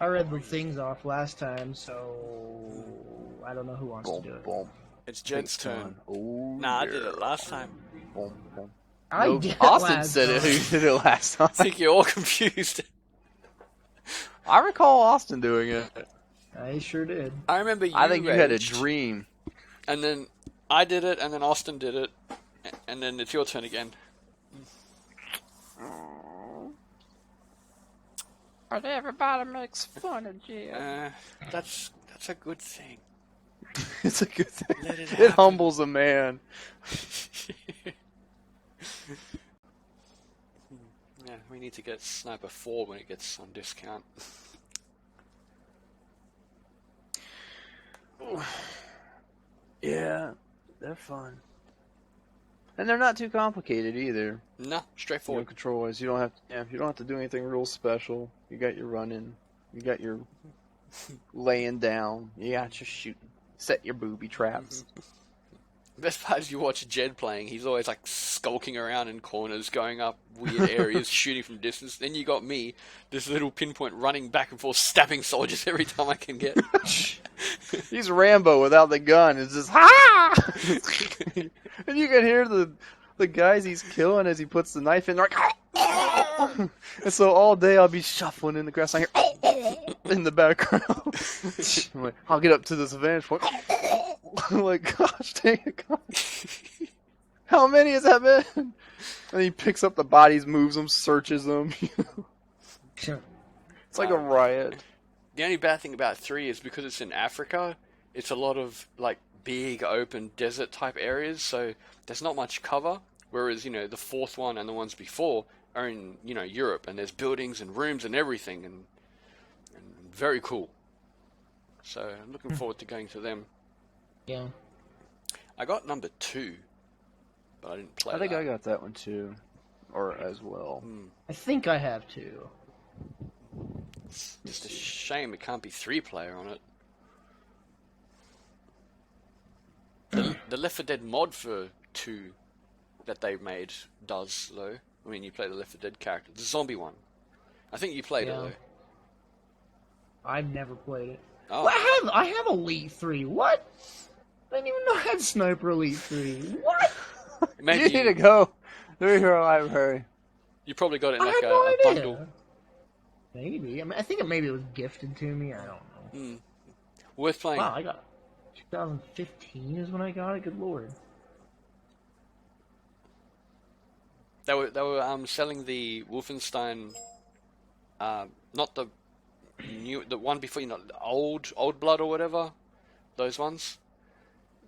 I read the things off last time, so I don't know who wants to Boom, do it. boom. It's Jed's Takes turn. time. Oh, Nah, I yeah. did it last time. Boom, boom. I No, did it Austin last said it. time. Who did it last time? I think you're all confused. I recall Austin doing it. I sure did. I remember you I think you had a raged, dream. and then I did it, and then Austin did it, and then it's your turn again. But everybody makes fun of Jed. That's a good thing. It's a good thing. Let it It happen. humbles a man. Yeah, we need to get Sniper 4 when it gets on discount. Yeah, they're fun. And they're not too complicated either. No, straightforward. Control wise, you don't have to do anything real special. You got your running, you got your laying down, you got your shooting. Set your booby traps. Best part is you watch Jed playing, he's always like skulking around in corners, going up weird areas, shooting from distance. Then you got me, this little pinpoint running back and forth, stabbing soldiers every time I can get. He's Rambo without the gun. It's just ha! And you can hear the guys he's killing as he puts the knife in. They're like, and so all day I'll be shuffling in the grass. I hear in the background. I'm like, I'll get up to this vantage point. I'm like, gosh dang it, God. How many has that been? And he picks up the bodies, moves them, searches them. It's like a riot. The only bad thing about 3 is because it's in Africa, it's a lot of like big open desert type areas, so there's not much cover. Whereas, the 4th one and the ones before are in, Europe, and there's buildings and rooms and everything, and very cool. So I'm looking forward to going to them. Yeah. I got number 2, but I didn't play I think that. I got that one too, or as well. I think I have too. Just a shame it can't be 3-player on it. The Left 4 Dead mod for 2 that they made does, though. I mean, you play the Left 4 Dead character. The zombie one. I think you played it, though. I've never played it. Oh. Well, I have Elite 3. What? I didn't even know I had Sniper Elite 3. What? Maybe You need to go through your library. You probably got it in I like had a no idea. bundle. Maybe. I mean, I think maybe it was gifted to me. I don't know. Worth playing. Wow, I got 2015 is when I got it. Good lord. They were selling the Wolfenstein, not the the one before, the old blood or whatever. Those ones.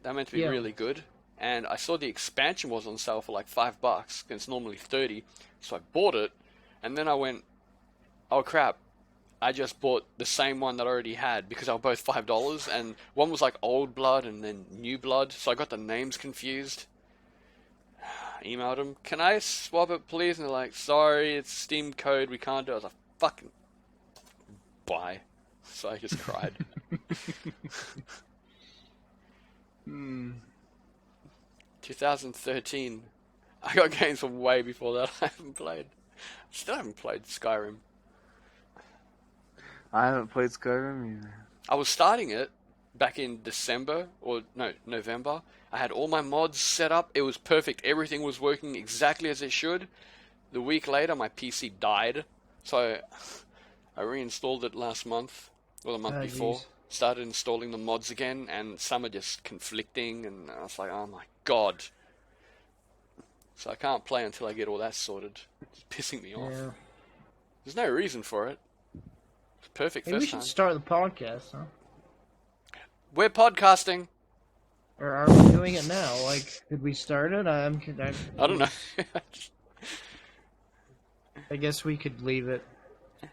They're meant to be really good. And I saw the expansion was on sale for like $5, and it's normally $30. So I bought it, and then I went, oh crap, I just bought the same one that I already had because they were both $5, and one was like old blood and then new blood, so I got the names confused. I emailed them, can I swap it please? And they're like, sorry, it's Steam code, we can't do it. I was like, fucking bye. So I just cried. 2013. I got games from way before that I haven't played. Still haven't played Skyrim. I haven't played Skyrim either. I was starting it back in November. I had all my mods set up. It was perfect. Everything was working exactly as it should. The week later, my PC died. So I reinstalled it last month, or the month before. Geez. Started installing the mods again, and some are just conflicting, and I was like, oh my god. So I can't play until I get all that sorted. It's pissing me off. Yeah. There's no reason for it. It's perfect Maybe we first should time. start the podcast, huh? We're podcasting. Or are we doing it now? Like, did we start it? I don't know. I guess we could leave it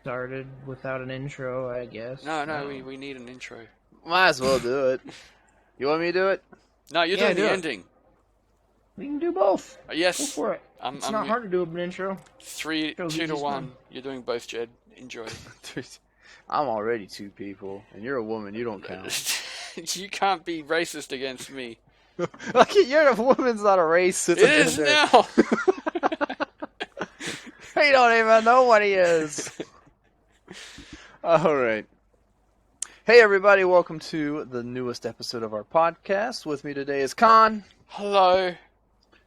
started without an intro, I guess. No, we need an intro. Might as well do it. You want me to do it? No, you're Yeah, doing do the it. ending. We can do both. Go Yes. for it. It's not hard to do an intro. 3, Shows 2 you to just 1. one. You're doing both, Jed. Enjoy. I'm already 2 people, and you're a woman. You don't count. You can't be racist against me. Look, you're a woman's not a race. It's It a is gender. now. You don't even know what he is. All right. Hey, everybody. Welcome to the newest episode of our podcast. With me today is Con Hello.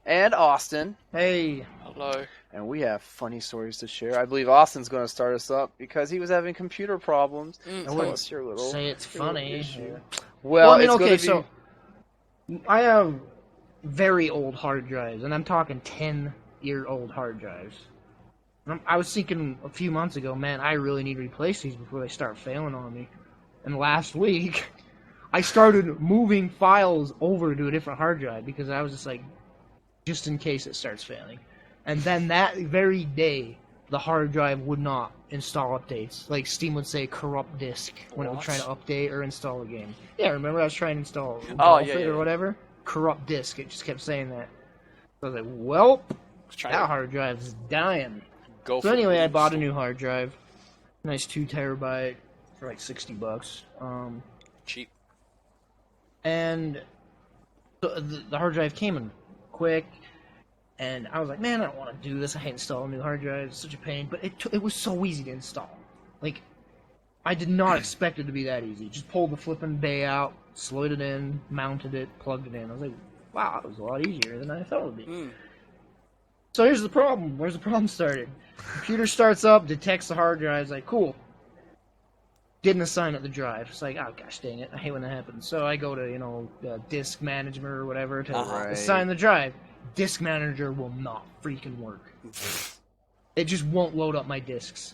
and Austin. Hey, Hello. And we have funny stories to share. I believe Austin's going to start us up because he was having computer problems. I Tell wouldn't us your little say it's your little funny. issue. Well, I mean, it's okay, gonna be... so I have very old hard drives, and I'm talking 10-year-old hard drives. I was thinking a few months ago, man, I really need to replace these before they start failing on me. And last week, I started moving files over to a different hard drive because I was just like, just in case it starts failing. And then that very day, the hard drive would not install updates. Like Steam would say corrupt disk when it would try to update or install a game. Yeah, remember I was trying to install or whatever? Corrupt disk. It just kept saying that. So I was like, well, that hard drive's dying. So anyway, I bought a new hard drive. Nice 2 terabyte for like $60. Cheap. And the hard drive came in quick. And I was like, man, I don't want to do this. I hate installing new hard drives. It's such a pain. But it was so easy to install. Like, I did not expect it to be that easy. Just pulled the flipping bay out, slid it in, mounted it, plugged it in. I was like, wow, it was a lot easier than I thought it would be. So here's the problem. Where's the problem started? Computer starts up, detects the hard drive. It's like, cool. Didn't assign it the drive. It's like, oh, gosh dang it. I hate when that happens. So I go to, disk management or whatever to assign the drive. Disk Manager will not freaking work. It just won't load up my disks.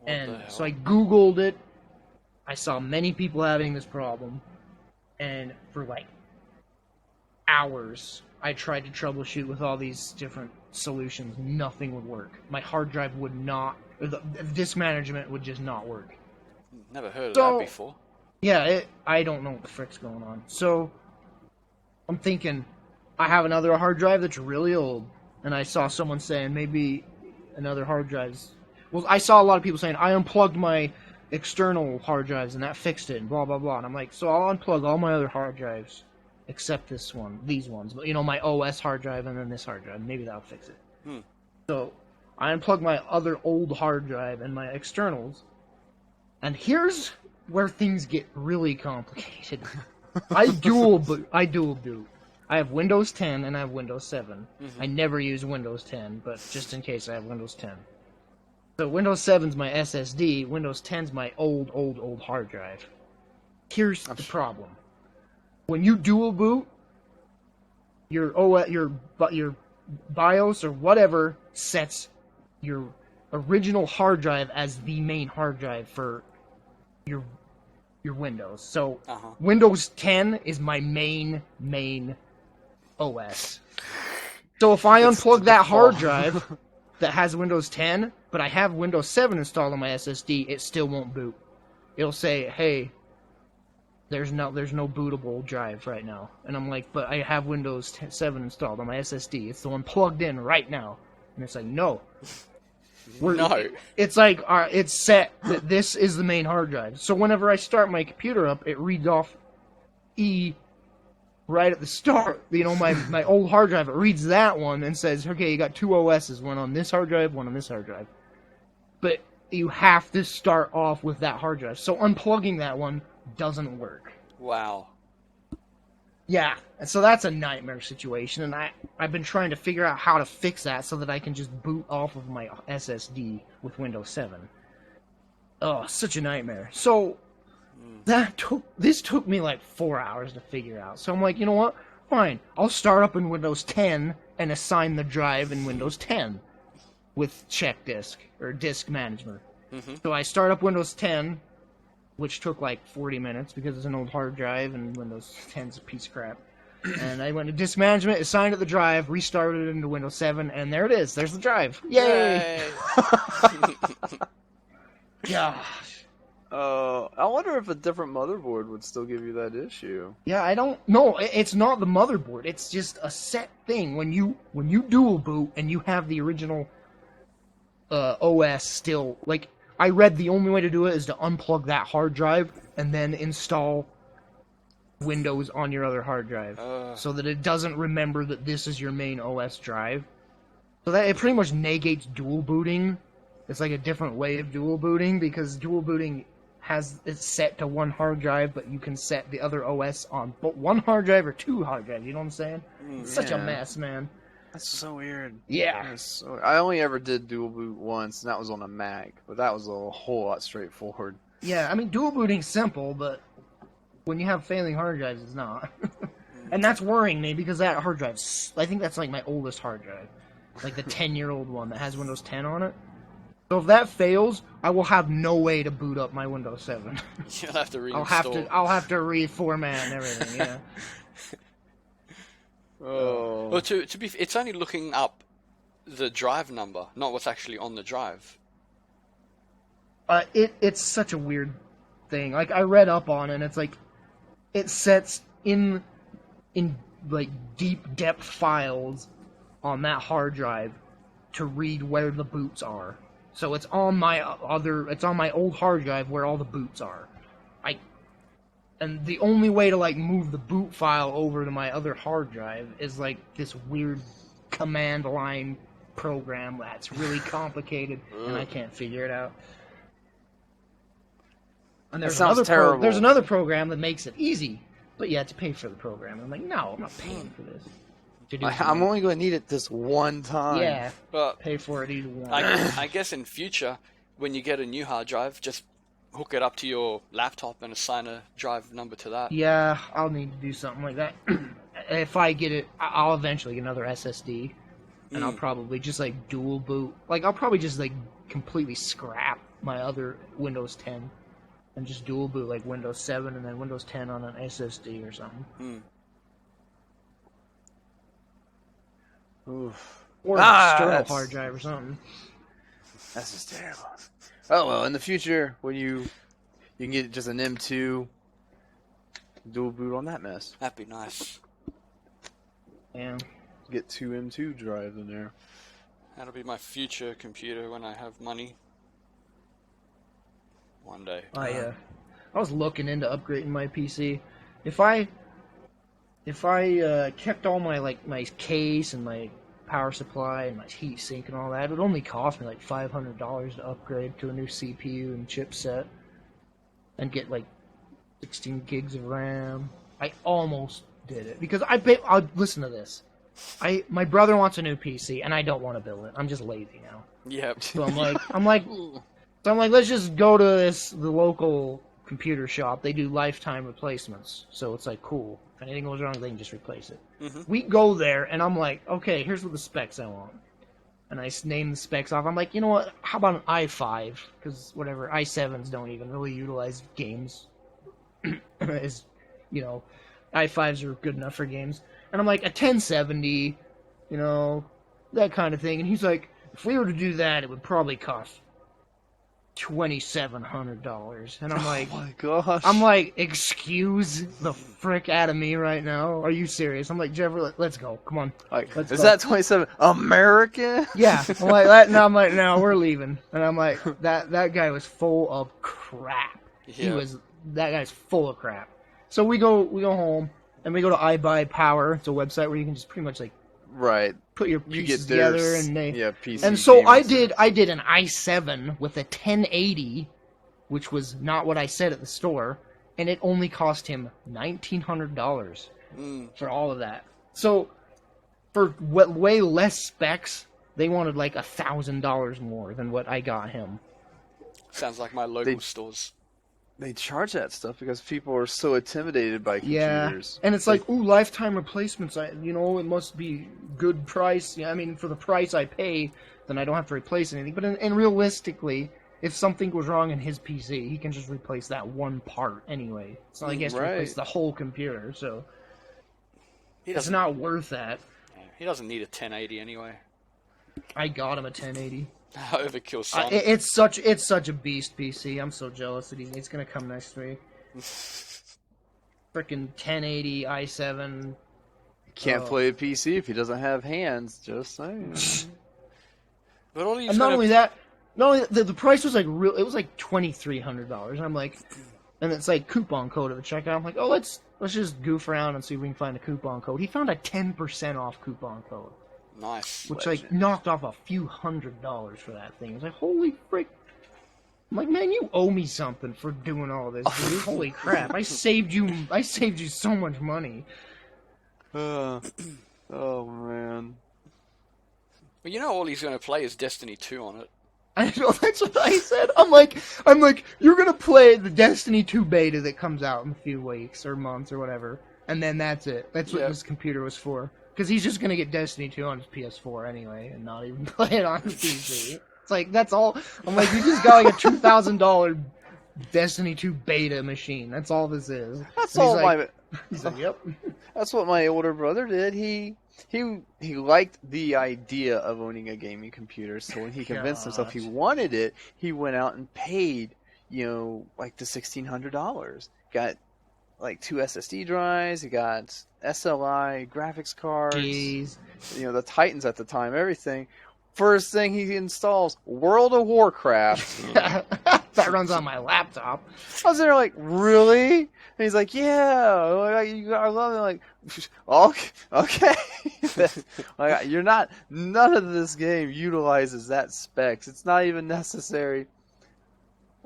And so I Googled it. I saw many people having this problem. And for like hours, I tried to troubleshoot with all these different solutions. Nothing would work. My hard drive would not, the disk management would just not work. Never heard of that before. Yeah, I don't know what the frick's going on. So I'm thinking, I have another hard drive that's really old, and I saw someone saying maybe another hard drive's... Well, I saw a lot of people saying, I unplugged my external hard drives, and that fixed it, and blah, blah, blah. And I'm like, so I'll unplug all my other hard drives, except these ones. But, my OS hard drive and then this hard drive. Maybe that'll fix it. So I unplugged my other old hard drive and my externals, and here's where things get really complicated. I dual boot. I have Windows 10 and I have Windows 7. I never use Windows 10, but just in case I have Windows 10. So Windows 7's my SSD, Windows 10's my old hard drive. Here's the problem. When you dual boot, your BIOS or whatever sets your original hard drive as the main hard drive for your Windows. So Windows 10 is my main OS. So if I unplug that hard drive that has Windows 10, but I have Windows 7 installed on my SSD, it still won't boot. It'll say, hey, there's no bootable drive right now. And I'm like, but I have Windows 7 installed on my SSD. It's the one plugged in right now. And it's like, no. It's like, it's set that this is the main hard drive. So whenever I start my computer up, it reads off E right at the start. My old hard drive, it reads that one and says, okay, you got 2 OSs, one on this hard drive, one on this hard drive. But you have to start off with that hard drive. So unplugging that one doesn't work. Wow. Yeah, and so that's a nightmare situation, and I've been trying to figure out how to fix that so that I can just boot off of my SSD with Windows 7. Oh, such a nightmare. So this took me like 4 hours to figure out. So I'm like, you know what? Fine, I'll start up in Windows 10 and assign the drive in Windows 10 with check disk or disk management. So I start up Windows 10, which took like 40 minutes because it's an old hard drive and Windows 10's a piece of crap. And I went to disk management, assigned it the drive, restarted it into Windows 7, and there it is. There's the drive. Yay! Gosh. I wonder if a different motherboard would still give you that issue. Yeah, I don't know. It's not the motherboard. It's just a set thing. When you dual boot and you have the original OS still, like, I read the only way to do it is to unplug that hard drive and then install Windows on your other hard drive so that it doesn't remember that this is your main OS drive. So that it pretty much negates dual booting It's like a different way of dual booting because dual booting it's set to one hard drive, but you can set the other OS on one hard drive or two hard drives. You know what I'm saying? It's such a mess, man. That's so weird. Yeah. I only ever did dual boot once, and that was on a Mac, but that was a whole lot straightforward. Yeah, I mean, dual booting's simple, but when you have failing hard drives, it's not. And that's worrying me because that hard drive, I think that's like my oldest hard drive. Like the 10-year-old one that has Windows 10 on it. So if that fails, I will have no way to boot up my Windows 7. You'll have to reinstall. I'll have to reformat and everything, yeah. Oh. Well, to be, it's only looking up the drive number, not what's actually on the drive. It's such a weird thing. Like, I read up on it, and it's like, it sets in like, deep depth files on that hard drive to read where the boots are. So it's on my old hard drive where all the boots are. And the only way to like move the boot file over to my other hard drive is like this weird command line program that's really complicated and I can't figure it out. And there's terrible. There's another program that makes it easy, but you have to pay for the program. I'm like, no, I'm not paying for this. I'm only going to need it this one time. Yeah, But pay for it either one. I guess in future, when you get a new hard drive, just hook it up to your laptop and assign a drive number to that. Yeah, I'll need to do something like that. If I get it, I'll eventually get another SSD, and I'll probably just like dual boot. Like I'll probably just like completely scrap my other Windows 10 and just dual boot like Windows 7 and then Windows 10 on an SSD or something. Oof. Or a external hard drive or something. That's just terrible. Oh well, in the future, when you can get just an M2 dual boot on that mess. That'd be nice. Yeah. Get 2 M2 drives in there. That'll be my future computer when I have money. One day. I was looking into upgrading my PC. If I kept all my case and my power supply and my heat sink and all that, it would only cost me like $500 to upgrade to a new CPU and chipset and get like 16 gigs of RAM. I almost did it because I'll listen to this. My brother wants a new PC and I don't want to build it. I'm just lazy now. Yep. So I'm like, let's just go to the local computer shop. They do lifetime replacements, so it's like cool. If anything goes wrong, they can just replace it. We go there, and I'm like, okay, here's what the specs I want. And I name the specs off. I'm like, you know what? How about an i5? Because whatever, i7s don't even really utilize games. Is, i5s are good enough for games. And I'm like, a 1070, that kind of thing. And he's like, if we were to do that, it would probably cost $2,700. And I'm like, oh my gosh. I'm like, excuse the frick out of me right now? Are you serious? I'm like, Jeffrey, let's go. Come on. Like, let's is go. that 27 American? Yeah. I'm like, that. No, I'm like, no, we're leaving. And I'm like, that guy was full of crap. Yeah. That guy's full of crap. So we go home and we go to iBuy Power. It's a website where you can just pretty much like Right. put your You pieces get their together and PC and so I games. did an i7 with a 1080, which was not what I said at the store, and it only cost him $1,900 for all of that. So for way less specs, they wanted like $1,000 more than what I got him. Sounds like my local stores. They charge that stuff because people are so intimidated by Yeah, computers. and it's like, ooh, lifetime replacements. It must be good price. Yeah, I mean, for the price I pay, then I don't have to replace anything. But and realistically, if something goes wrong in his PC, he can just replace that one part anyway. It's not like he has to replace the whole computer, so it's not worth that. He doesn't need a 1080 anyway. I got him a 1080. Overkill son. It's such a beast PC. I'm so jealous that it's gonna come next week. Freaking 1080 i7. Can't play a PC if he doesn't have hands. Just saying. But all And not only that, the price was like real. It was like $2,300. And I'm like, and it's like coupon code at the checkout. I'm like, oh, let's just goof around and see if we can find a coupon code. He found a 10% off coupon code. Nice. which Legend. like knocked off a few $100s for that thing. It's like, holy frick. I'm like, man, you owe me something for doing all this, dude. Holy crap. I saved you so much money. Oh man. Well, you know, all he's going to play is Destiny 2 on it. I know, that's what I said. I'm like, you're gonna play the Destiny 2 beta that comes out in a few weeks or months or whatever, and then that's it. That's what Yep. this computer was for. Because he's just gonna get Destiny 2 on his PS4 anyway, and not even play it on the PC. It's like, that's all. I'm like, you just got like a $2,000 Destiny 2 beta machine. That's all this is. That's And he's all like, He's like, yep. That's what my older brother did. He liked the idea of owning a gaming computer, so when he convinced himself he Gosh. wanted it, he went out and paid, like the $1,600. Got like 2 SSD drives, he got SLI graphics cards, Jeez. The Titans at the time, everything. First thing he installs, World of Warcraft. That runs on my laptop. I was there like, really? And he's like, yeah, I love it. Like, okay. Like, none of this game utilizes that specs. It's not even necessary.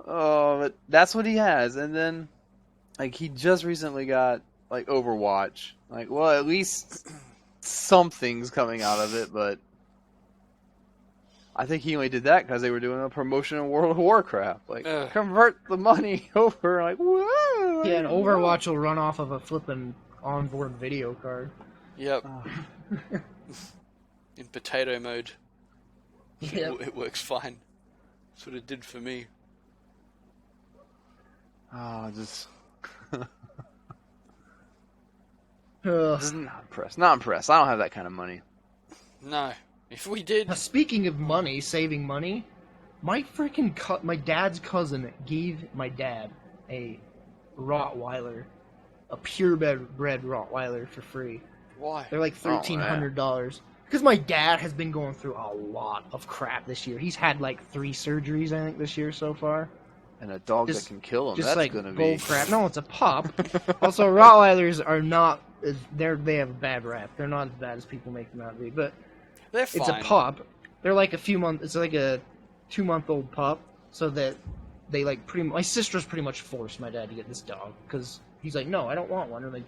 Oh, but that's what he has. And then, like, he just recently got, like, Overwatch. Like, well, at least something's coming out of it, but I think he only did that because they were doing a promotion in World of Warcraft. Like, convert the money over. Like, whoa. Yeah, and Overwatch will run off of a flippin' onboard video card. Yep. In potato mode. Yep. It works fine. That's what it did for me. Just Ugh. not impressed. Not impressed. I don't have that kind of money. No. If we did... Now, speaking of money, saving money, my dad's cousin gave my dad a Rottweiler, a purebred Rottweiler for free. Why? They're like $1,300. Because my dad has been going through a lot of crap this year. He's had like 3 surgeries, I think, this year so far. And a dog that can kill him. Just That's like gonna be bull crap. No, it's a pup. Also, Rottweilers are not. They have a bad rap. They're not as bad as people make them out to be. But They're fine. it's a pup. They're like a few months. It's like a 2-month-old pup. So that they like pretty. My sister's pretty much forced my dad to get this dog because he's like, no, I don't want one. I'm like,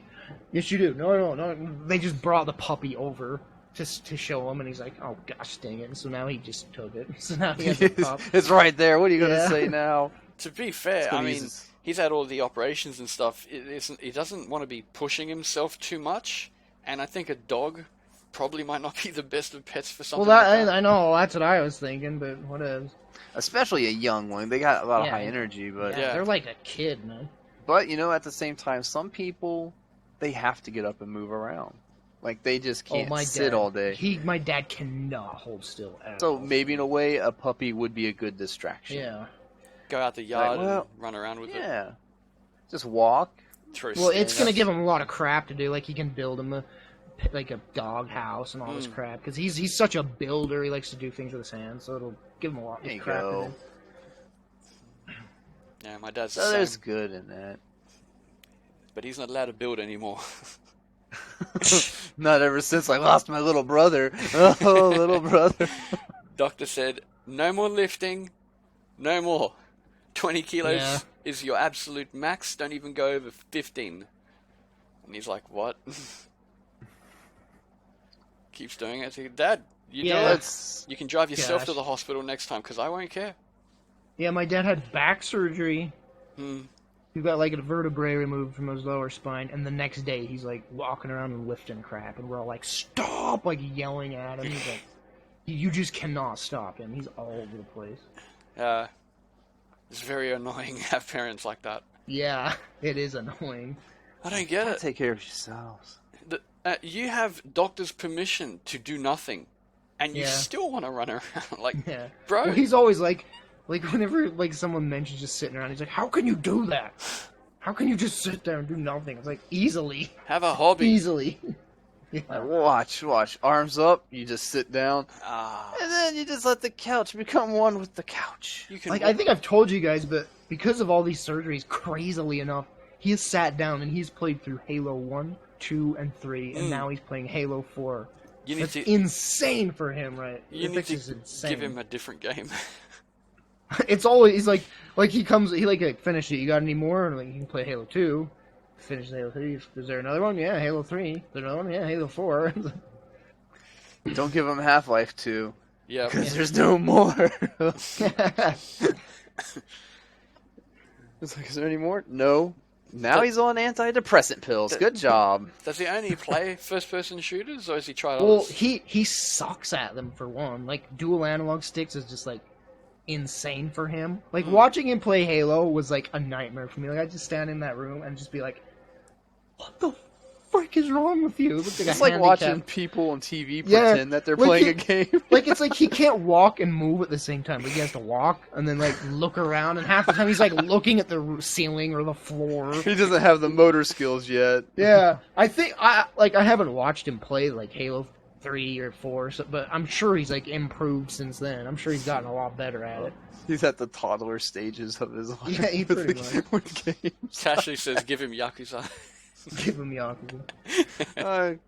yes, you do. No. They just brought the puppy over to show him, and he's like, oh gosh, dang it. And so now he just took it. So now he has a pup. It's right there. What are you gonna Yeah. say now? To be fair, I mean, use he's had all the operations and stuff. He doesn't want to be pushing himself too much, and I think a dog probably might not be the best of pets for something Well, like that. I know that's what I was thinking, but whatever. Especially a young one. They got a lot of Yeah. high energy, but Yeah. They're like a kid, man. but at the same time, some people they have to get up and move around. Like they just can't sit all day. My dad cannot hold still at So all. maybe in a way, a puppy would be a good distraction. Yeah. Go out the yard well, and run around with it. Yeah. Just walk. Throw Well, it's sticks. gonna give him a lot of crap to do. Like he can build him a dog house and all Mm. this crap because he's such a builder. He likes to do things with his hands, so it'll give him a lot There of you crap to go. do. Yeah, my dad's the So there's same, good in that. but he's not allowed to build anymore. Not ever since I lost my little brother. Oh, little brother. Doctor said, no more lifting, no more. 20 kilos Yeah. is your absolute max, don't even go over 15. And he's like, what? Keeps doing it. I say, Dad, you Yeah. do it. Let's. You can drive yourself Gosh. to the hospital next time, because I won't care. Yeah, my dad had back surgery. Hmm. He got like a vertebrae removed from his lower spine, and the next day he's like walking around and lifting crap, and we're all like, "Stop!" like yelling at him. He's like, "You just cannot stop him. He's all over the place." It's very annoying to have parents like that. Yeah, it is annoying. I don't get it. Take care of yourselves. You have doctor's permission to do nothing, and you Yeah. still want to run around. Like, Yeah, bro. Well, he's always like whenever like someone mentions just sitting around, he's like, "How can you do that? How can you just sit there and do nothing?" It's like easily, Have a hobby. easily. Like, watch. Arms up. You just sit down, Ah, and then you just let the couch become one with the couch. you can. Like I think I've told you guys, but because of all these surgeries, crazily enough, he has sat down and he's played through Halo 1, 2, and 3, and now he's playing Halo 4 You need That's to insane for him, right? you need That's to just insane. give him a different game. It's always like he comes, he like finish it. You got any more? And like you can play Halo 2. Finish Halo 3. Is there another one? Yeah, Halo 3. Is there another one? Yeah, Halo 4. Don't give him Half-Life 2. Yeah. Because there's no more. It's like, is there any more? No. Now he's on antidepressant pills. Good job. Does he only play first-person shooters, or has he tried Well, others? he sucks at them for one. Like dual analog sticks is just like insane for him. Like watching him play Halo was like a nightmare for me. Like I'd just stand in that room and just be like, "What the frick is wrong with you?" It It's like watching people on TV pretend that they're like playing he- a game. Like it's like he can't walk and move at the same time. Like he has to walk and then like look around, and half the time he's like looking at the ceiling or the floor. He doesn't have the motor skills yet. Yeah, I think I haven't watched him play like Halo 3 or 4, but I'm sure he's like improved since then. I'm sure he's gotten a lot better at it. He's at the toddler stages of his life. Yeah, he pretty much. with games. Cashley says, "Give him Yakuza." Give him Yakuza.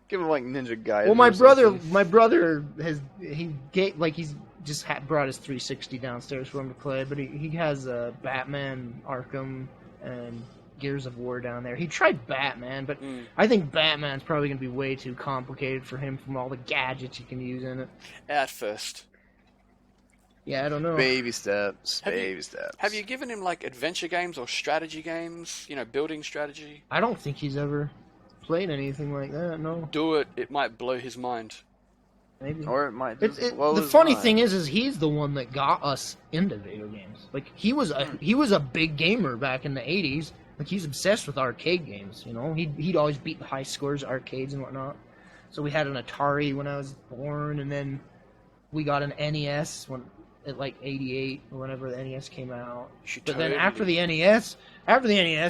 Give him like Ninja Gaiden. Well, or my brother he's just brought his 360 downstairs for him to play, but he has Batman, Arkham, and Gears of War down there. He tried Batman, but I think Batman's probably gonna be way too complicated for him from all the gadgets you can use in it. At first. Yeah, I don't know. Baby steps. Have you- Baby steps. Have you given him like adventure games or strategy games? You know, building strategy. I don't think he's ever played anything like that. No, Do it. It might blow his mind. maybe. Or it might just blow The his funny mind. thing is he's the one that got us into video games. Like he was a big gamer back in the '80s. Like he's obsessed with arcade games. You know, he'd always beat the high scores, arcades and whatnot. So we had an Atari when I was born, and then we got an NES at like '88 or whenever the NES came out. But then after the NES,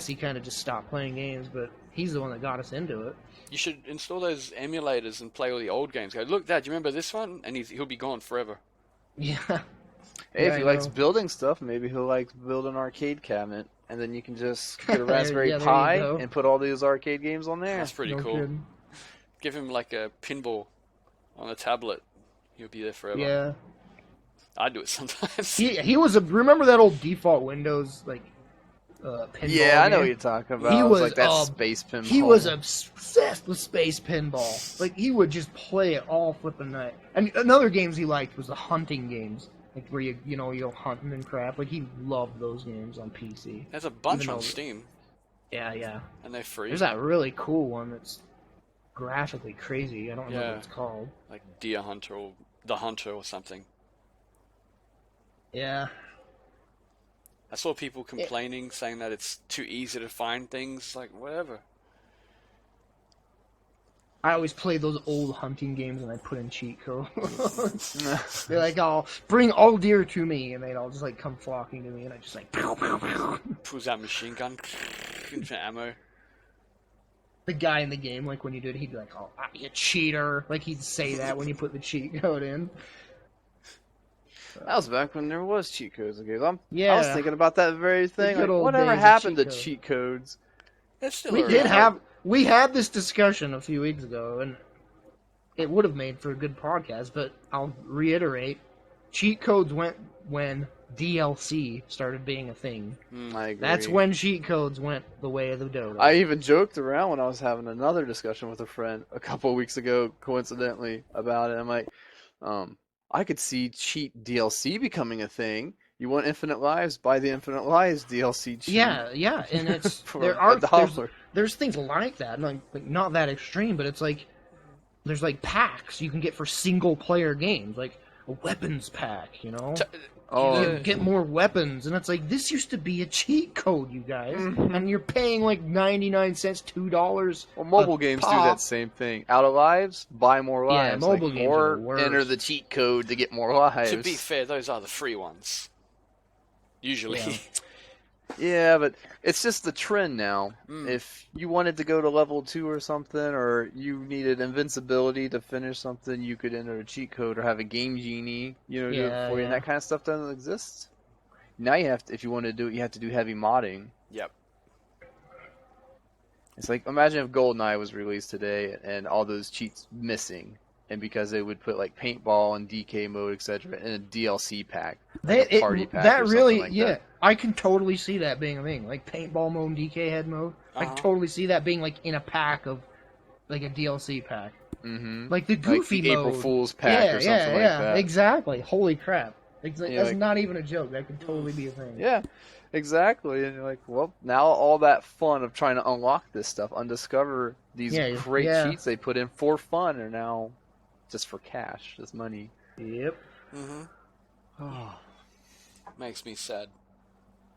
he kind of just stopped playing games. But he's the one that got us into it. You should install those emulators and play all the old games. Go, look, Dad, you remember this one? And he'll be gone forever. Yeah. Hey, Yeah, if he I likes know. building stuff, maybe he'll like build an arcade cabinet, and then you can just get a Raspberry Yeah, there you Pi go. and put all these arcade games on there. That's pretty No cool. kidding. Give him like a pinball on a tablet. He'll be there forever. Yeah. I do it sometimes. He was remember that old default Windows like pinball Yeah, I know game? what you're talking about. He It was like that uh, space pinball. He was obsessed with space pinball. Like he would just play it all flipping night. And another games he liked was the hunting games, like where you're hunting and crap. Like he loved those games on PC. There's a bunch Even on though- Steam, Yeah, yeah. and they're free. There's that really cool one that's graphically crazy. I don't know Yeah. what it's called. Like Deer Hunter or The Hunter or something. Yeah. I saw people complaining, saying that it's too easy to find things. Like, whatever. I always play those old hunting games and I put in cheat codes. They're like, "Oh, bring all deer to me," and they'd all just like come flocking to me, and I just like, pow, pow, pow. Pulls out machine gun, infinite ammo. The guy in the game, like when you did, he'd be like, "Oh, you cheater!" Like he'd say that when you put the cheat code in. That was back when there was cheat codes in games. I was Yeah. thinking about that very thing. good Like, old whatever days of happened to cheat codes. cheat codes? It's still We around. did have we had this discussion a few weeks ago, and it would have made for a good podcast. But I'll reiterate: cheat codes went when DLC started being a thing. I agree. That's when cheat codes went the way of the dodo. I even joked around when I was having another discussion with a friend a couple of weeks ago, coincidentally, about it. I'm like, I could see cheat DLC becoming a thing. You want infinite lives? Buy the infinite lives DLC cheat. Yeah, and it's For there are $1. there's things like that, like not that extreme, but it's like there's like packs you can get for single player games, like a weapons pack, you know. Oh, You get more weapons, and it's like this used to be a cheat code, you guys, Mhm. and you're paying like 99 cents, $2. well, mobile a games do pop. that same thing. Out of lives, buy more Yeah, lives. mobile like, games or are worse. enter the cheat code to get more lives. To be fair, those are the free ones. Usually. Yeah. Yeah, but it's just the trend now. Mm. If you wanted to go to level 2 or something, or you needed invincibility to finish something, you could enter a cheat code or have a game genie, do it Yeah, for you. And yeah. that kind of stuff doesn't exist. Now you have to, if you want to do it, you have to do heavy modding. Yep. It's like, imagine if GoldenEye was released today and all those cheats missing. and because they would put like paintball and DK mode, etc., in a DLC pack, They, like a party pack that or really, something like yeah, that. I can totally see that being a thing. Like paintball mode and DK head mode. I can totally see that being like in a pack of, like a DLC pack. Mm-hmm. Like the Goofy like the mode. April Fool's pack or something like that. Exactly. Holy crap. Like, that's like, not even a joke. That could totally be a thing. Yeah, exactly. And you're like, well, now all that fun of trying to unlock this stuff, undiscover these great cheats they put in for fun, are now just for cash, just money. Yep. Oh. Makes me sad.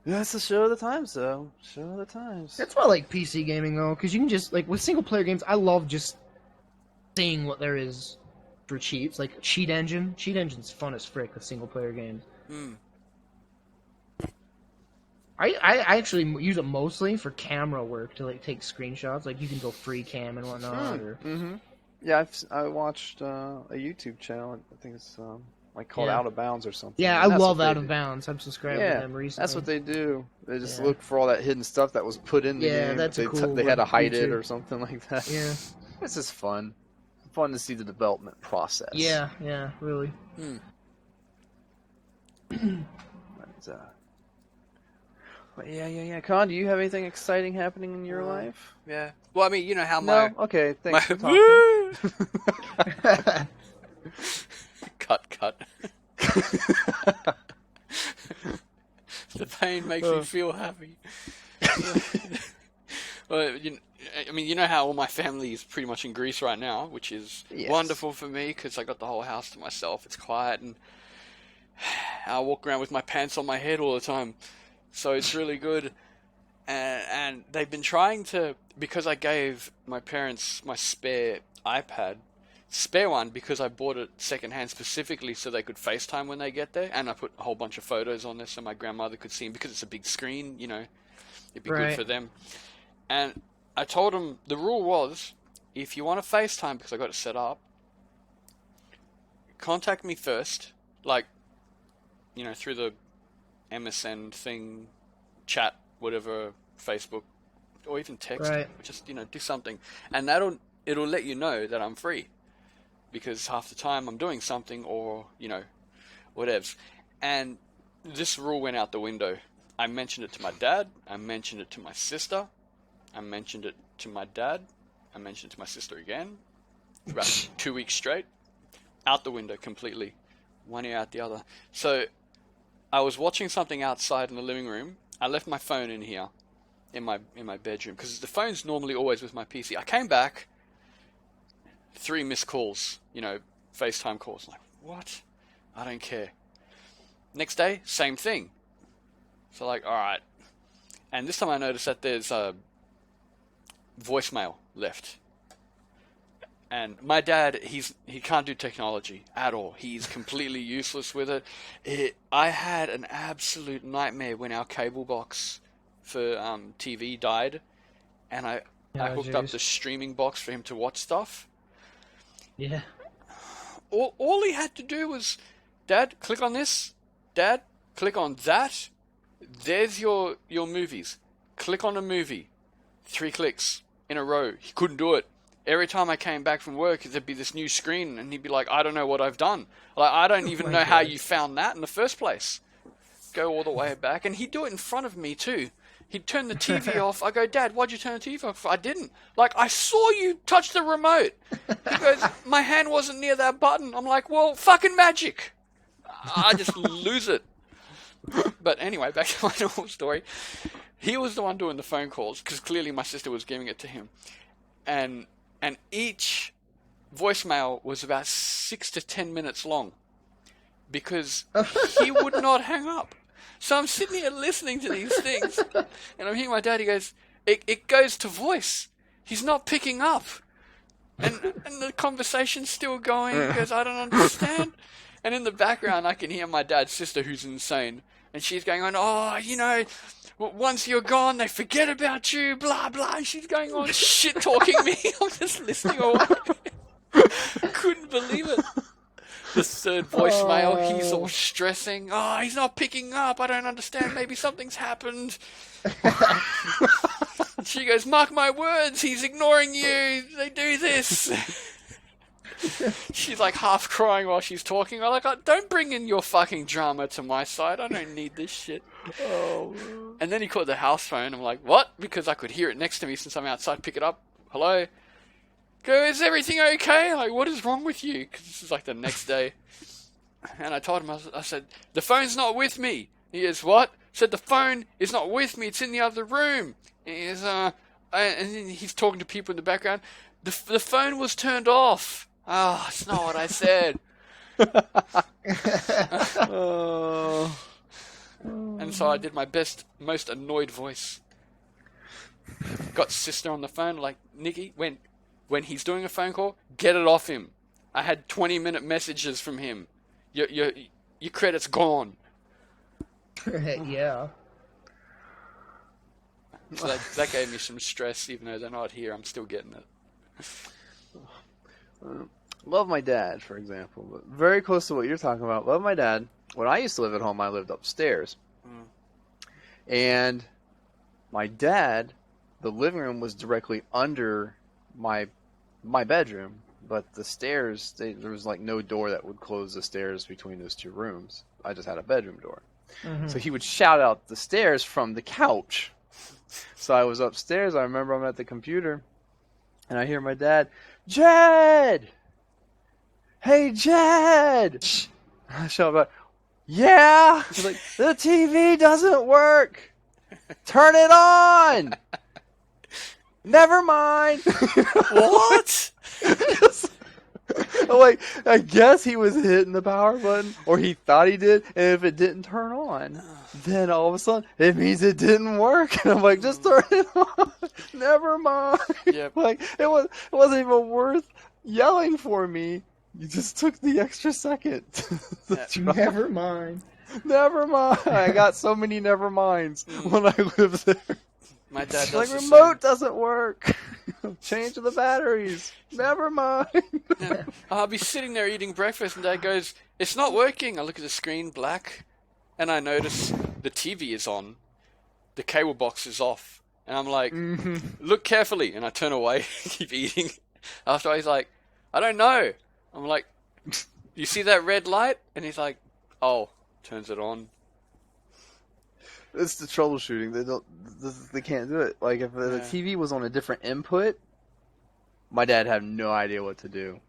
Yeah, it's the show of the times, though. Show of the times. That's why I like PC gaming, though, because you can just, like, with single-player games, I love just seeing what there is for cheats. Like, Cheat Engine. Cheat Engine's fun as frick with single-player games. I actually use it mostly for camera work, to, like, take screenshots. Like, you can go free cam and whatnot. Yeah, I watched a YouTube channel, I think it's like called Out of Bounds or something. Yeah, I love Out of Bounds. I've subscribed to them recently. That's what they do. They just look for all that hidden stuff that was put in the game. That's cool. They had to hide it or something like that. Yeah. It's just fun. Fun to see the development process. Yeah, really. But yeah. Con, do you have anything exciting happening in your life? Yeah. Well, I mean, you know how No? Okay, thanks for talking. Cut. The pain makes me feel happy. Well, I mean, you know how all my family is pretty much in Greece right now, which is wonderful for me because I got the whole house to myself. It's quiet, and I walk around with my pants on my head all the time, so it's really good. And they've been trying to, because I gave my parents my spare iPad, spare one because I bought it secondhand specifically so they could FaceTime when they get there, and I put a whole bunch of photos on there so my grandmother could see them because it's a big screen, it'd be good for them. And I told them the rule was, if you want to FaceTime, because I got it set up, contact me first, like, through the MSN thing, chat, whatever, Facebook, or even text, just, do something. And it'll let you know that I'm free. Because half the time I'm doing something or, whatevs. And this rule went out the window. I mentioned it to my dad. I mentioned it to my sister. I mentioned it to my dad. I mentioned it to my sister again. For about 2 weeks straight. Out the window completely. One ear out the other. So I was watching something outside in the living room. I left my phone in here. In my bedroom. Because the phone's normally always with my PC. I came back. 3 missed calls, FaceTime calls. Like, what? I don't care. Next day, same thing. So like, alright. And this time I noticed that there's a voicemail left. And my dad, he can't do technology at all. He's completely useless with it. I had an absolute nightmare when our cable box for TV died. And I hooked up the streaming box for him to watch stuff. Yeah. All he had to do was, Dad, click on this. Dad, click on that. There's your movies. Click on a movie. 3 clicks in a row. He couldn't do it. Every time I came back from work, there'd be this new screen, and he'd be like, I don't know what I've done. Like, I don't even know how you found that in the first place. Go all the way back. And he'd do it in front of me, too. He'd turn the TV off. I go, Dad, why'd you turn the TV off? I didn't. Like, I saw you touch the remote. He goes, my hand wasn't near that button. I'm like, well, fucking magic. I just lose it. But anyway, back to my normal story. He was the one doing the phone calls, because clearly my sister was giving it to him. And each voicemail was about 6 to 10 minutes long. Because he would not hang up. So I'm sitting here listening to these things, and I'm hearing my dad, he goes, it goes to voice. He's not picking up. And the conversation's still going. He goes, I don't understand. And in the background, I can hear my dad's sister, who's insane. And she's going on, once you're gone, they forget about you, blah, blah. And she's going on shit-talking me. I'm just listening away. Couldn't believe it. The third voicemail, he's all stressing. Oh, he's not picking up. I don't understand. Maybe something's happened. She goes, mark my words. He's ignoring you. They do this. She's like half crying while she's talking. I'm like, don't bring in your fucking drama to my side. I don't need this shit. Oh. And then he called the house phone. I'm like, what? Because I could hear it next to me since I'm outside. Pick it up. Hello? Go, is everything okay? Like, what is wrong with you? Because this is like the next day. And I told him, I said, the phone's not with me. He goes, what? I said, the phone is not with me. It's in the other room. He goes, and then he's talking to people in the background. The phone was turned off. Oh, it's not what I said. Oh. And so I did my best, most annoyed voice. Got sister on the phone, like, Nikki, when he's doing a phone call, get it off him. I had 20-minute messages from him. Your credit's gone. Yeah. So that gave me some stress, even though they're not here. I'm still getting it. Love my dad, for example, but very close to what you're talking about. Love my dad. When I used to live at home, I lived upstairs. And my dad, the living room was directly under my bedroom, but the stairs, there was like no door that would close the stairs between those two rooms. I just had a bedroom door. Mm-hmm. So he would shout out the stairs from the couch. So I was upstairs. I remember I'm at the computer, and I hear my dad, Jed! Hey, Jed! I shout back, yeah! He's like, the TV doesn't work! Turn it on! Never mind! What? I'm like, I guess he was hitting the power button, or he thought he did, and if it didn't turn on, then all of a sudden, it means it didn't work. And I'm like, just turn it on. Never mind. Yep. Like, it wasn't even worth yelling for me. You just took the extra second. Never mind. Never mind. I got so many never minds when I lived there. My dad does Like, the remote doesn't work. Change the batteries. Never mind. same. I'll be sitting there eating breakfast, and Dad goes, it's not working. I look at the screen, black, and I notice the TV is on. The cable box is off. And I'm like, look carefully. And I turn away, keep eating. After he's like, I don't know. I'm like, you see that red light? And he's like, oh, turns it on. It's the troubleshooting. They can't do it. Like, if the TV was on a different input, my dad had no idea what to do.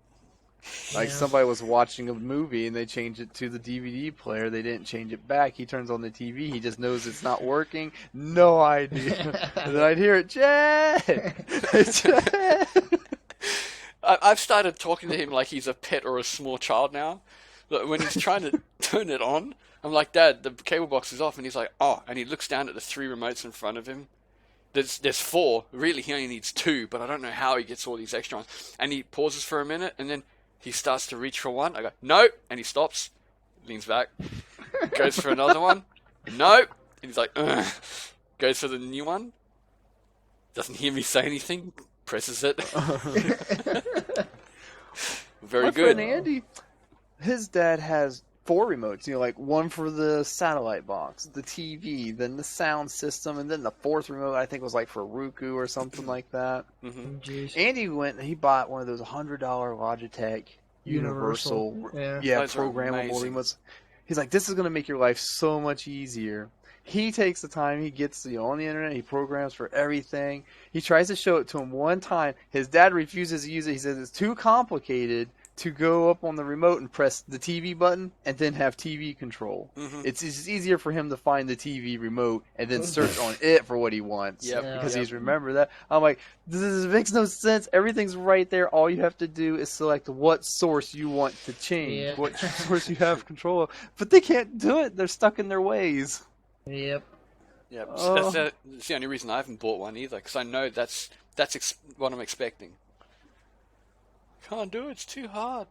Like, somebody was watching a movie and they changed it to the DVD player. They didn't change it back. He turns on the TV. He just knows it's not working. No idea. And then I'd hear it, Jed! Jed! I've started talking to him like he's a pet or a small child now. When he's trying to turn it on, I'm like, Dad, the cable box is off. And he's like, oh. And he looks down at the 3 remotes in front of him. There's 4. Really, he only needs 2, but I don't know how he gets all these extra ones. And he pauses for a minute, and then he starts to reach for one. I go, no. And he stops, leans back, goes for another one. No. And he's like, ugh. Goes for the new one. Doesn't hear me say anything. Presses it. Very My good. friend Andy, his dad has 4 remotes. You know, like one for the satellite box, the TV, then the sound system, and then the 4th remote I think was like for Roku or something like that. Mm-hmm. Andy he bought one of those $100 Logitech Universal Those are programmable amazing. remotes. He's like, this is going to make your life so much easier. He takes the time, he gets on the internet, he programs for everything. He tries to show it to him one time. His dad refuses to use it. He says it's too complicated to go up on the remote and press the TV button and then have TV control. Mm-hmm. It's easier for him to find the TV remote and then search on it for what he wants. Yep. Because he's remembered that. I'm like, this makes no sense. Everything's right there. All you have to do is select what source you want to change, what source you have control of. But they can't do it. They're stuck in their ways. Yep. Yep. Oh. That's the only reason I haven't bought one either, because I know that's what I'm expecting. Can't do it. It's too hard.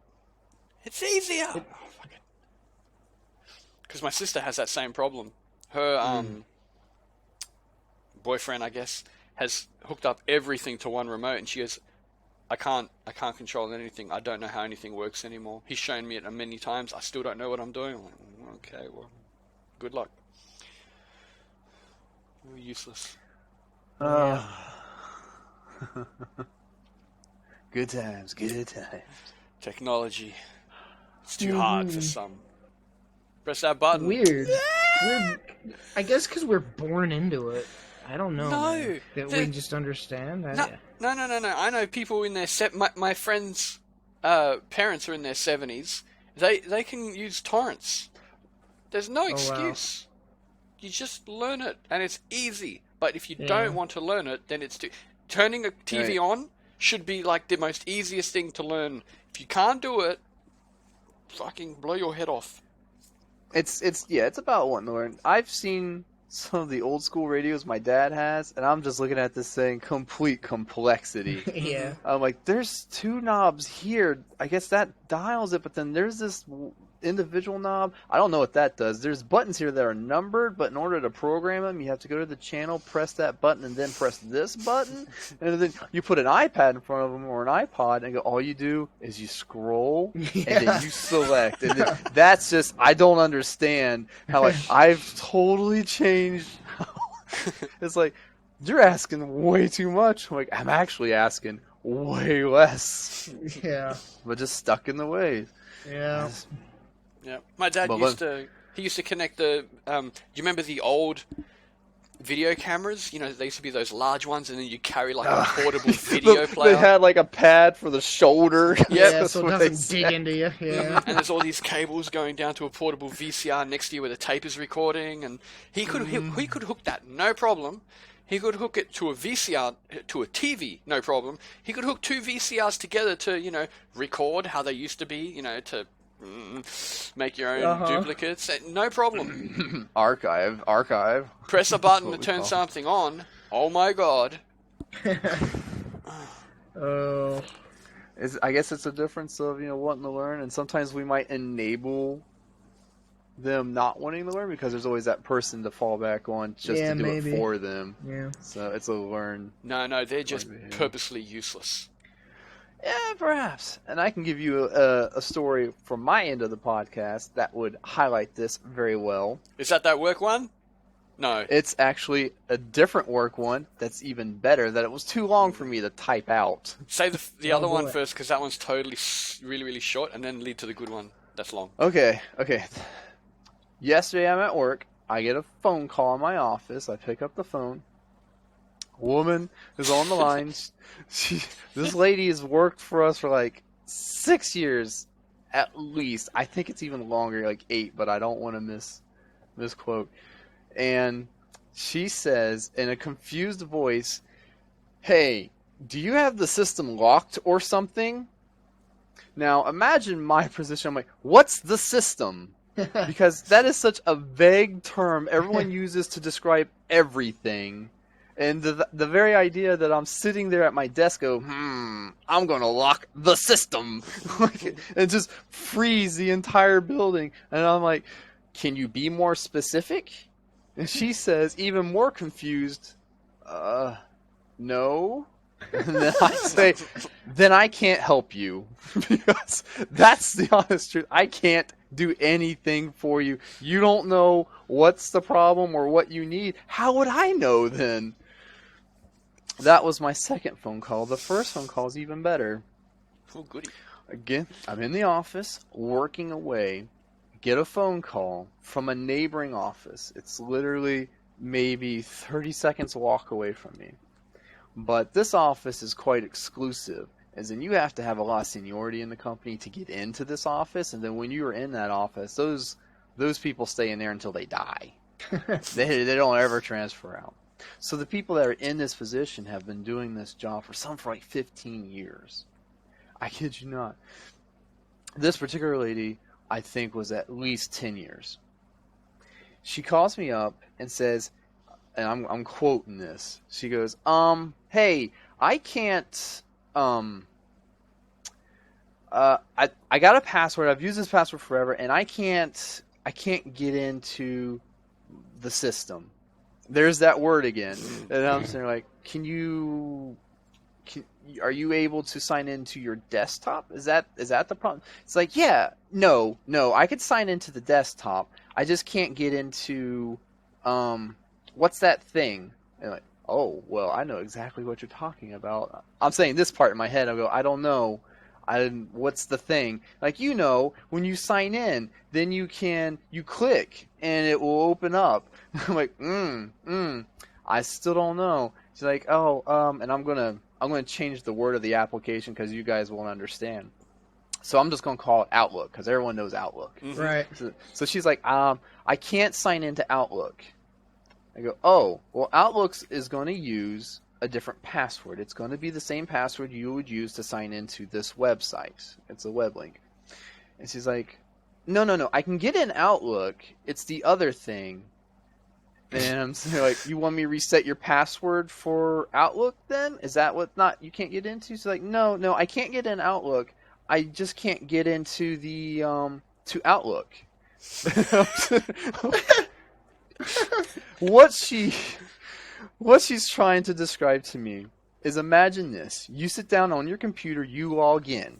It's easier. Because my sister has that same problem. Her boyfriend, I guess, has hooked up everything to one remote, and she goes, I can't control anything. I don't know how anything works anymore. He's shown me it many times. I still don't know what I'm doing. I'm like, okay, well, good luck. We're useless. Good times, good times. Technology. It's too hard for Mhm. some. Press that button. Weird. I guess because we're born into it. I don't know, No, man. That we just understand. No. I know people in their my friends' parents are in their 70s. They can use torrents. There's no Oh, wow. excuse. You just learn it, and it's easy. But if you Yeah. don't want to learn it, then it's turning a TV on should be like the most easiest thing to learn. If you can't do it, fucking blow your head off. It's about wanting to learn. I've seen some of the old school radios my dad has, and I'm just looking at this thing, complete complexity. Yeah. I'm like, there's two knobs here. I guess that dials it, but then there's this individual knob. I don't know what that does. There's buttons here that are numbered, but in order to program them, you have to go to the channel, press that button, and then press this button. And then you put an iPad in front of them or an iPod, and all you do is you scroll, and then you select. And then that's just, I don't understand how, like, I've totally changed. It's like, you're asking way too much. I'm like, I'm actually asking way less. Yeah. But just stuck in the ways. Yeah. Yeah, my dad used to connect the. Do you remember the old video cameras? You know, they used to be those large ones, and then you carry like a portable video player. They had like a pad for the shoulder. Yeah, so it doesn't dig into you. Yeah. And there's all these cables going down to a portable VCR next to you where the tape is recording, and he could hook that, no problem. He could hook it to a VCR, to a TV, no problem. He could hook two VCRs together to, record how they used to be, to make your own duplicates. No problem. Archive. Press a button to turn something on. Oh my god. Oh. I guess it's a difference of, wanting to learn, and sometimes we might enable them not wanting to learn because there's always that person to fall back on just to do it for them. Yeah. So it's a learn. No, they're just purposely useless. Yeah, perhaps. And I can give you a story from my end of the podcast that would highlight this very well. Is that work one? No. It's actually a different work one that's even better, that it was too long for me to type out. Say the other one first, because that one's totally really, really short, and then lead to the good one that's long. Okay. Yesterday I'm at work. I get a phone call in my office. I pick up the phone. Woman is on the line. This lady has worked for us for like 6 years at least. I think it's even longer, like 8, but I don't want to misquote. And she says in a confused voice, "Hey, do you have the system locked or something?" Now imagine my position. I'm like, what's the system? Because that is such a vague term everyone uses to describe everything. And the very idea that I'm sitting there at my desk I'm going to lock the system. And just freeze the entire building. And I'm like, can you be more specific? And she says, even more confused, no. And then I say, then I can't help you. Because that's the honest truth. I can't do anything for you. You don't know what's the problem or what you need. How would I know then? That was my second phone call. The first phone call is even better. Oh, goody. Again, I'm in the office, working away, get a phone call from a neighboring office. It's literally maybe 30 seconds walk away from me. But this office is quite exclusive, as in you have to have a lot of seniority in the company to get into this office, and then when you are in that office, those people stay in there until they die. They don't ever transfer out. So the people that are in this position have been doing this job for like 15 years. I kid you not. This particular lady, I think, was at least 10 years. She calls me up and says, and I'm quoting this. She goes, hey, I can't, I got a password. I've used this password forever, and I can't get into the system. There's that word again. And I'm saying, like, are you able to sign into your desktop? Is that the problem? It's like, yeah, no, I could sign into the desktop. I just can't get into, what's that thing? And like, oh, well, I know exactly what you're talking about. I'm saying this part in my head. I go, I don't know. What's the thing? Like, when you sign in, then you click and it will open up. I'm like, I still don't know. She's like, oh, and I'm gonna change the word of the application because you guys won't understand. So I'm just gonna call it Outlook because everyone knows Outlook. Mhm. Right. So she's like, I can't sign into Outlook. I go, oh, well, Outlook is going to use a different password. It's going to be the same password you would use to sign into this website. It's a web link. And she's like, no, I can get in Outlook. It's the other thing. And I'm saying, like, you want me to reset your password for Outlook then? Is that what you can't get into? She's like, no, I can't get in Outlook. I just can't get into the, to Outlook. What she's trying to describe to me is, imagine this. You sit down on your computer, you log in.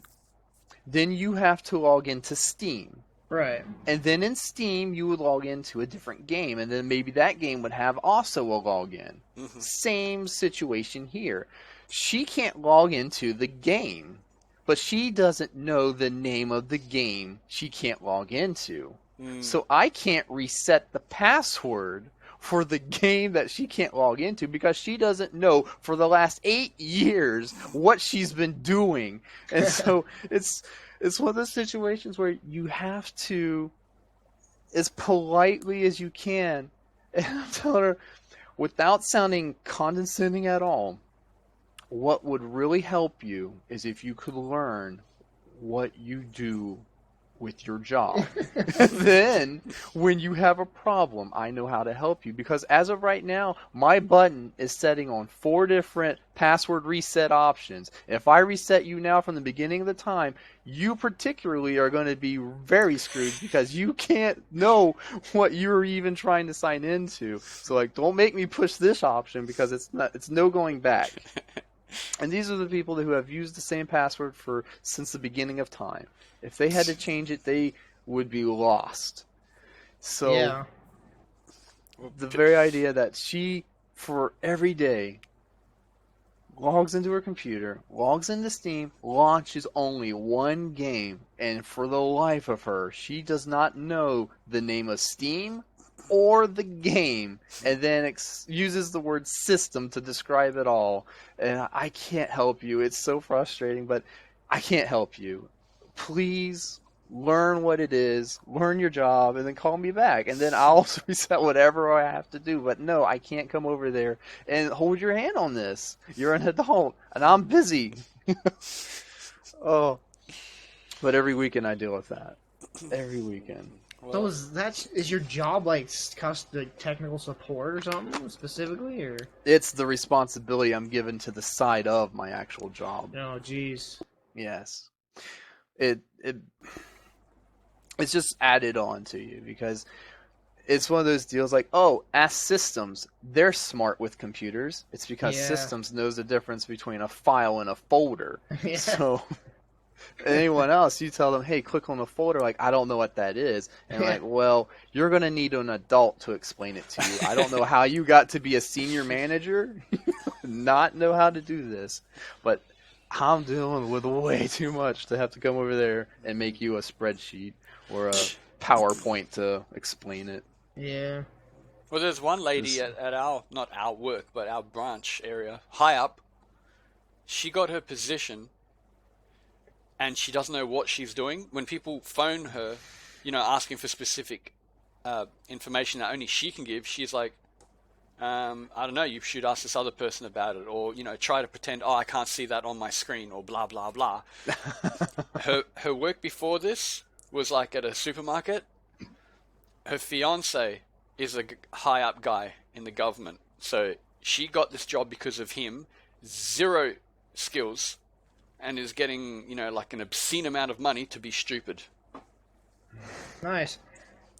Then you have to log into Steam. Right. And then in Steam, you would log into a different game. And then maybe that game would have also a login. Mhm. Same situation here. She can't log into the game, but she doesn't know the name of the game she can't log into. So I can't reset the password for the game that she can't log into because she doesn't know for the last 8 years what she's been doing. And so it's one of those situations where you have to, as politely as you can, and I'm telling her, without sounding condescending at all, what would really help you is if you could learn what you do with your job. And then, when you have a problem, I know how to help you. Because as of right now, my button is setting on 4 different password reset options. If I reset you now from the beginning of the time, you particularly are going to be very screwed because you can't know what you're even trying to sign into. So, like, don't make me push this option because it's no going back. And these are the people who have used the same password since the beginning of time. If they had to change it, they would be lost. So, yeah. the very idea that she, for every day, logs into her computer, logs into Steam, launches only one game, and for the life of her, she does not know the name of Steam or the game, and then uses the word system to describe it all. And I can't help you. It's so frustrating, but I can't help you. Please learn what it is, learn your job, and then call me back. And then I'll reset whatever I have to do. But no, I can't come over there and hold your hand on this. You're an adult, and I'm busy. Oh. But every weekend I deal with that. Every weekend. So is your job like technical support or something specifically, or? It's the responsibility I'm given to the side of my actual job. Oh, jeez. Yes. It's just added on to you because it's one of those deals like, oh, ask systems. They're smart with computers. It's because systems knows the difference between a file and a folder. Yeah. So anyone else, you tell them, hey, click on the folder, like, I don't know what that is. And like, well, you're going to need an adult to explain it to you. I don't know how you got to be a senior manager, not know how to do this. But I'm dealing with way too much to have to come over there and make you a spreadsheet or a PowerPoint to explain it. Yeah. Well, there's one lady at our, not our work, but our branch area, high up. She got her position and she doesn't know what she's doing. When people phone her, asking for specific information that only she can give, she's like, I don't know, you should ask this other person about it, or, try to pretend, I can't see that on my screen, or blah, blah, blah. Her work before this was like at a supermarket. Her fiance is a high up guy in the government. So she got this job because of him, 0 skills, and is getting, like an obscene amount of money to be stupid. Nice.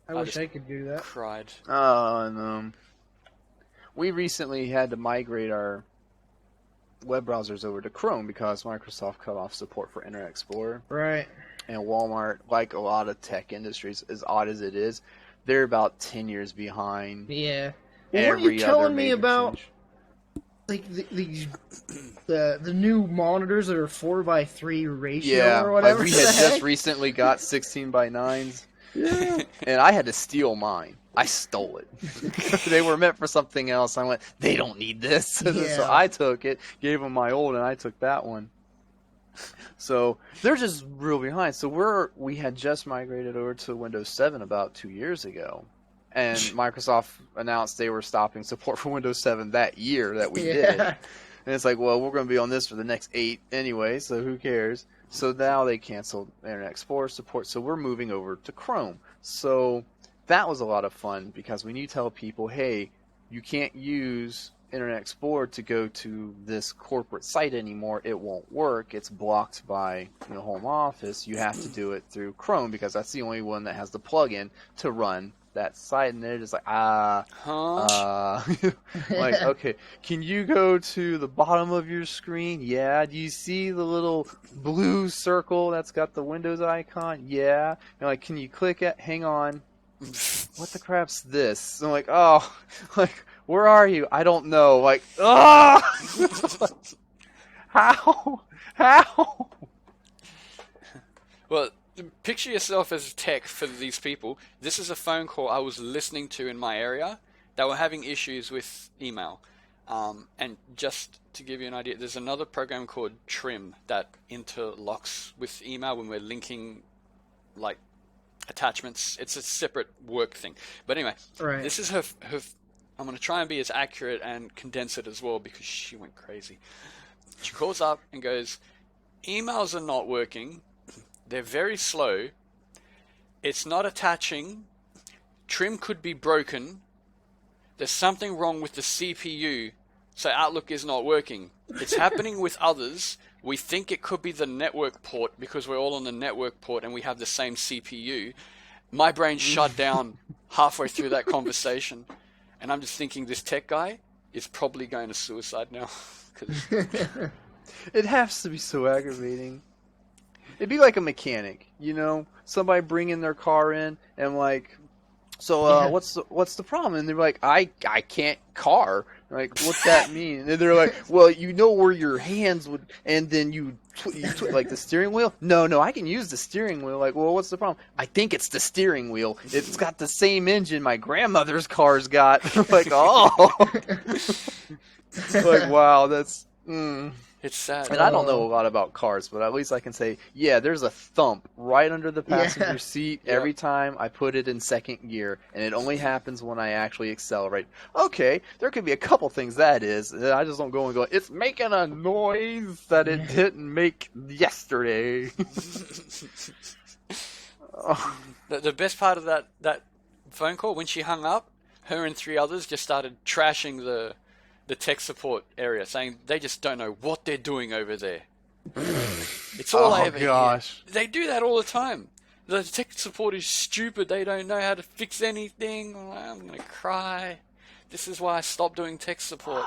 I wish I could do that. Cried. Oh, and we recently had to migrate our web browsers over to Chrome because Microsoft cut off support for Internet Explorer. Right. And Walmart, like a lot of tech industries, as odd as it is, they're about 10 years behind. Yeah. Well, what are you telling me about? like the new monitors that are 4:3 ratio Yeah, or like whatever. we the had just heck? recently got 16:9s, Yeah. and I had to steal mine. I stole it. They were meant for something else. I went, they don't need this. So Yeah. I took it, gave them my old, and I took that one. So they're just real behind. So we had just migrated over to Windows 7 about 2 years ago, and Microsoft announced they were stopping support for Windows 7 that year that we did. Yeah. And it's like, well, we're going to be on this for the next 8 anyway, so who cares? So now they canceled Internet Explorer support, so we're moving over to Chrome. So that was a lot of fun because when you tell people, hey, you can't use Internet Explorer to go to this corporate site anymore, it won't work. It's blocked by home office. You have to do it through Chrome because that's the only one that has the plugin to run that site. And they're just like, Huh? like, okay, can you go to the bottom of your screen? Yeah. Do you see the little blue circle that's got the Windows icon? Yeah. And like, can you click it? Hang on. What the crap's this? I'm like, oh, like, where are you? I don't know. Like, oh, how? How? Well, picture yourself as tech for these people. This is a phone call I was listening to in my area that were having issues with email. And just to give you an idea, there's another program called Trim that interlocks with email when we're linking like attachments. It's a separate work thing. But anyway, Right. this is her. I'm going to try and be as accurate and condense it as well because she went crazy. She calls up and goes, emails are not working. They're very slow. It's not attaching. Trim could be broken. There's something wrong with the CPU, so Outlook is not working. It's happening with others. We think it could be the network port because we're all on the network port and we have the same CPU. My brain shut down halfway through that conversation, and I'm just thinking this tech guy is probably going to suicide now. 'Cause It has to be so aggravating. It'd be like a mechanic, somebody bringing their car in and like, so Yeah. what's the problem? And they're like, I can't car. Like, what's that mean? And they're like, well, where your hands would, and then you like the steering wheel. No, I can use the steering wheel. Like, well, what's the problem? I think it's the steering wheel. It's got the same engine my grandmother's car's got. Like, oh, like wow, that's. it's sad. And I don't know a lot about cars, but at least I can say, yeah, there's a thump right under the passenger Yeah. seat Yep. every time I put it in second gear, and it only happens when I actually accelerate. Okay, there could be a couple things that is. I just don't go and go, it's making a noise that it didn't make yesterday. Oh, The best part of that phone call, when she hung up, her and 3 others just started trashing the tech support area, saying they just don't know what they're doing over there. It's all I ever gosh. hear. They do that all the time. The tech support is stupid. They don't know how to fix anything. I'm going to cry. This is why I stopped doing tech support.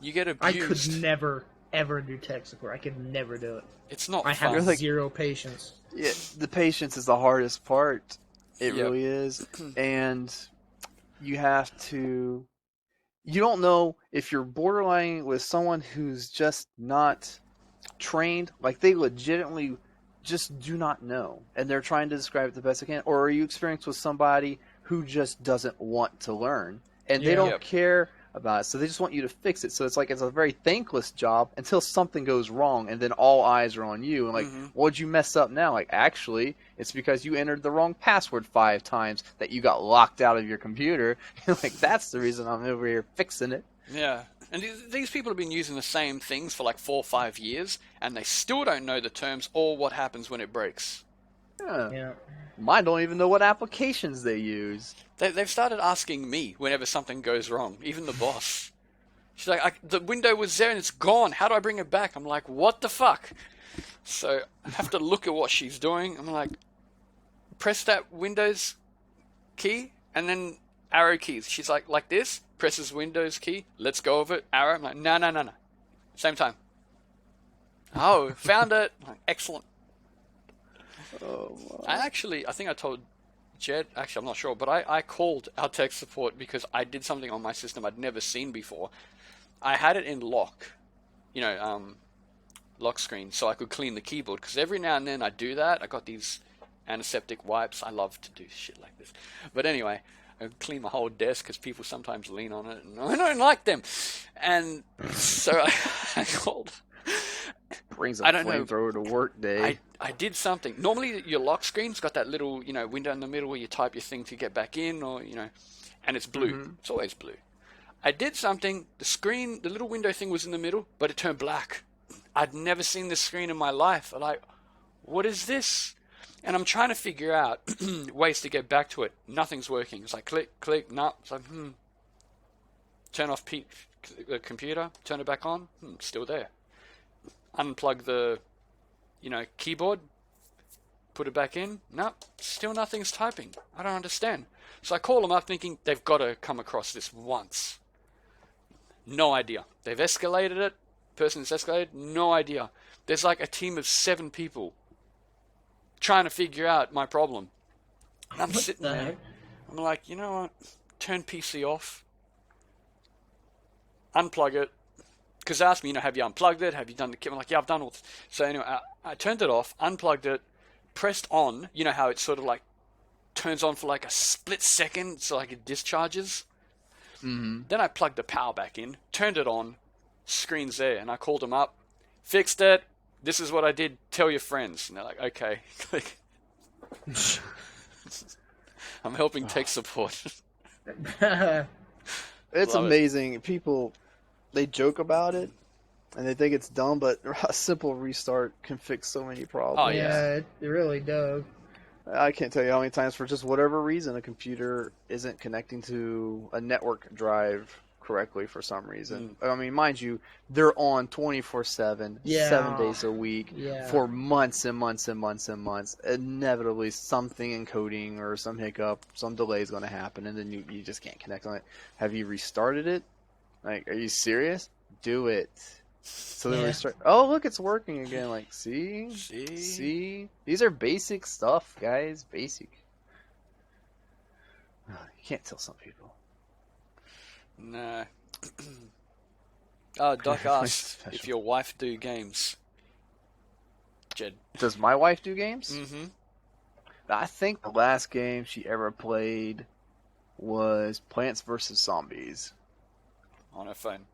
You get I could abused. never, ever do tech support. I could never do it. It's not I fun. have like- zero patience. Yeah, the patience is the hardest part. It Yep. really is. And you have to. You don't know if you're borderline with someone who's just not trained, like they legitimately just do not know, and they're trying to describe it the best they can, or are you experienced with somebody who just doesn't want to learn, and they Yeah. don't Yep. care about it, so they just want you to fix it. So it's like it's a very thankless job until something goes wrong, and then all eyes are on you. And like, what'd you mess up now? Like, actually, it's because you entered the wrong password 5 times that you got locked out of your computer. Like, that's the reason I'm over here fixing it. Yeah. And these people have been using the same things for like 4 or 5 years, and they still don't know the terms or what happens when it breaks. Yeah. Yeah. Mine don't even know what applications they use. They've started asking me whenever something goes wrong, even the boss. She's like, the window was there and it's gone. How do I bring it back? I'm like, what the fuck? So I have to look at what she's doing. I'm like, press that Windows key and then arrow keys. She's like this, presses Windows key, lets go of it, arrow. I'm like, no. Same time. Oh, found it. I'm like, excellent. Oh, wow. I think I told Jed, actually I'm not sure, but I called our tech support because I did something on my system I'd never seen before. I had it in lock, you know, lock screen, so I could clean the keyboard. Because every now and then I do that. I got these antiseptic wipes. I love to do shit like this. But anyway, I clean my whole desk because people sometimes lean on it, and I don't like them. And so I called. Brings a I don't know. flamethrower to work day. I did something. Normally, your lock screen's got that little, window in the middle where you type your thing to get back in, or and it's blue. Mm-hmm. It's always blue. I did something. The screen, the little window thing was in the middle, but it turned black. I'd never seen this screen in my life. I'm like, what is this? And I'm trying to figure out ways to get back to it. Nothing's working. It's like click, click, no. It's like, Turn off the computer, turn it back on, still there. Unplug the, keyboard, put it back in, no, still nothing's typing. I don't understand. So I call them up thinking they've got to come across this once. No idea. They've escalated it. Person's escalated, no idea. There's like a team of 7 people trying to figure out my problem. And I'm sitting there. I'm like, you know what? Turn PC off. Unplug it. Because they asked me, have you unplugged it? Have you done the kit? I'm like, yeah, I've done all this. So anyway, I turned it off, unplugged it, pressed on. You know how it sort of like turns on for like a split second, so like it discharges? Mm-hmm. Then I plugged the power back in, turned it on, screen's there, and I called them up, fixed it, this is what I did, tell your friends. And they're like, okay. Click. I'm helping tech support. It's Love amazing. People, they joke about it, and they think it's dumb, but a simple restart can fix so many problems. Oh, yeah. It really does. I can't tell you how many times, for just whatever reason, a computer isn't connecting to a network drive correctly for some reason. I mean, mind you, they're on 24/7, Yeah. 7 days a week, Yeah. for months and months and months and months. Inevitably, something in coding or some hiccup, some delay is going to happen, and then you just can't connect on it. Have you restarted it? Like, are you serious? Do it. So then Yeah. restart. Oh, look, it's working again. Like, see? These are basic stuff, guys. Basic. You can't tell some people. No. Oh, Doc asked Special. if your wife do games. Jed. Does my wife do games? Mm-hmm. I think the last game she ever played was Plants vs. Zombies. On her phone.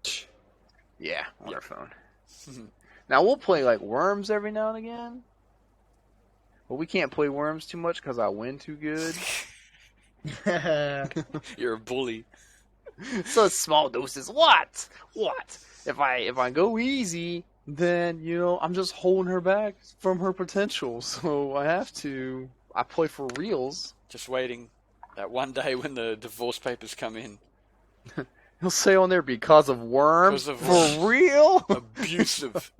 Yeah, on Yep. her phone. Now, we'll play, like, Worms every now and again. But we can't play Worms too much because I win too good. You're a bully. So small doses. What? If I go easy, then, I'm just holding her back from her potential. So I have to. I play for reals. Just waiting that one day when the divorce papers come in. He'll say on there because of worms. Because of For real? Abusive.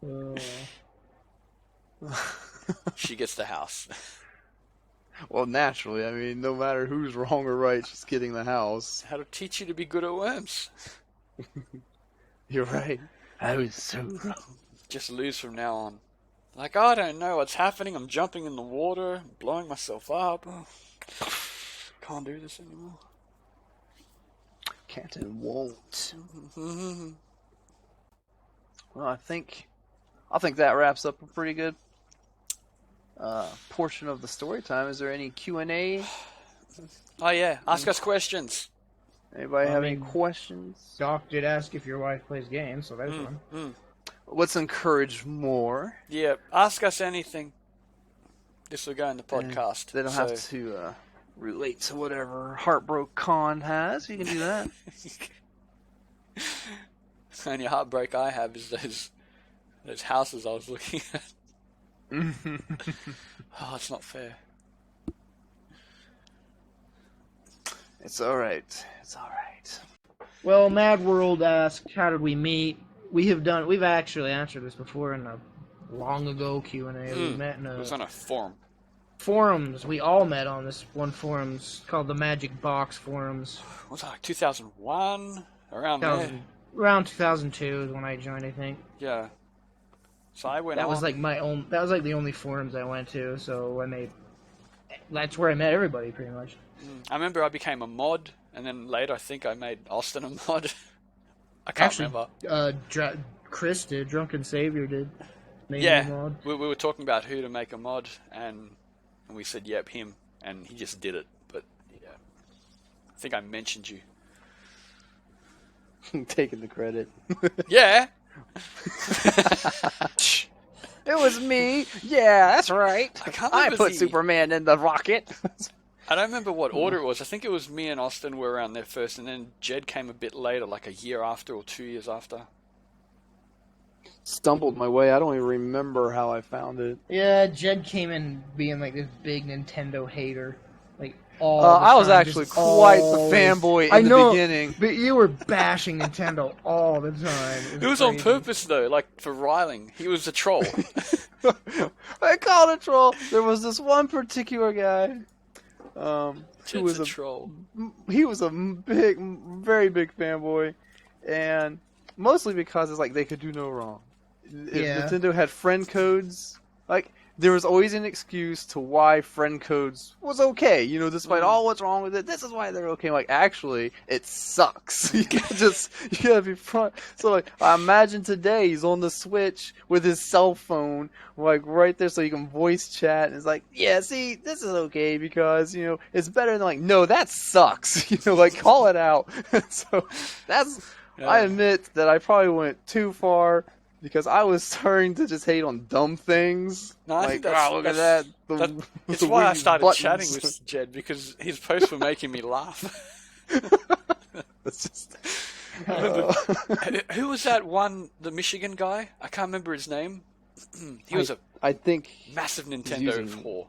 Oh. She gets the house. Well, naturally. I mean, no matter who's wrong or right, she's getting the house. How to teach you to be good at worms. You're right. I was so wrong. Just lose from now on. Like, I don't know what's happening. I'm jumping in the water, blowing myself up. Can't do this anymore. Can't and won't. Well, I think that wraps up a pretty good portion of the story time. Is there any Q&A? Oh yeah, ask us questions. Anybody I have any mean- questions? Doc did ask if your wife plays games, so that's one. Let's encourage more. Yeah, ask us anything. This will go in the podcast. They don't have to relate to whatever Heartbroke Con has. You can do that. Only heartbreak I have is those houses I was looking at. Oh, it's not fair. It's all right. It's all right. Well, Mad World asked, how did we meet? We've actually answered this before in a long ago Q&A. We met in It was on a forum. forums. We all met on this one forums called the Magic Box forums. What was that, like 2001? Around there? Around 2002 is when I joined, I think. Yeah. So I went That on. was like the only forums I went to, so that's where I met everybody pretty much. I remember I became a mod, and then later I think I made Austin a mod. I can't Actually, remember. Chris did. Drunken Savior did. Made Yeah, a mod. we were talking about who to make a mod, and we said, yep, him, and he just did it. But yeah, I think I mentioned you. Taking the credit. Yeah. It was me. Yeah, that's right. I can't I remember put Superman in the rocket. I don't remember what order it was. I think it was me and Austin were around there first, and then Jed came a bit later, like a year after or 2 years after. Stumbled my way. I don't even remember how I found it. Yeah, Jed came in being like this big Nintendo hater. Like all I was time, actually just quite the always- fanboy I in the know, beginning. but you were bashing Nintendo all the time. It was on crazy. purpose, though, like for riling. He was a troll. I called it troll. There was this one particular guy. Who Jed's was a troll. he was a very big fanboy, and mostly because it's like they could do no wrong. If Yeah. Nintendo had friend codes, like there was always an excuse to why friend codes was okay. You know, despite all what's wrong with it, this is why they're okay. Like actually, it sucks. You gotta be front. So like, I imagine today he's on the Switch with his cell phone, like right there, so you can voice chat. And it's like, yeah, see, this is okay because you know it's better than like, no, that sucks. You know, like call it out. So that's. I admit that I probably went too far. Because I was starting to just hate on dumb things. No, I like, think that's, look at that. It's the why I weird started buttons. chatting with Jed, because his posts were making me laugh. It's just. Who was that one, the Michigan guy? I can't remember his name. He was a I think. massive Nintendo using- whore.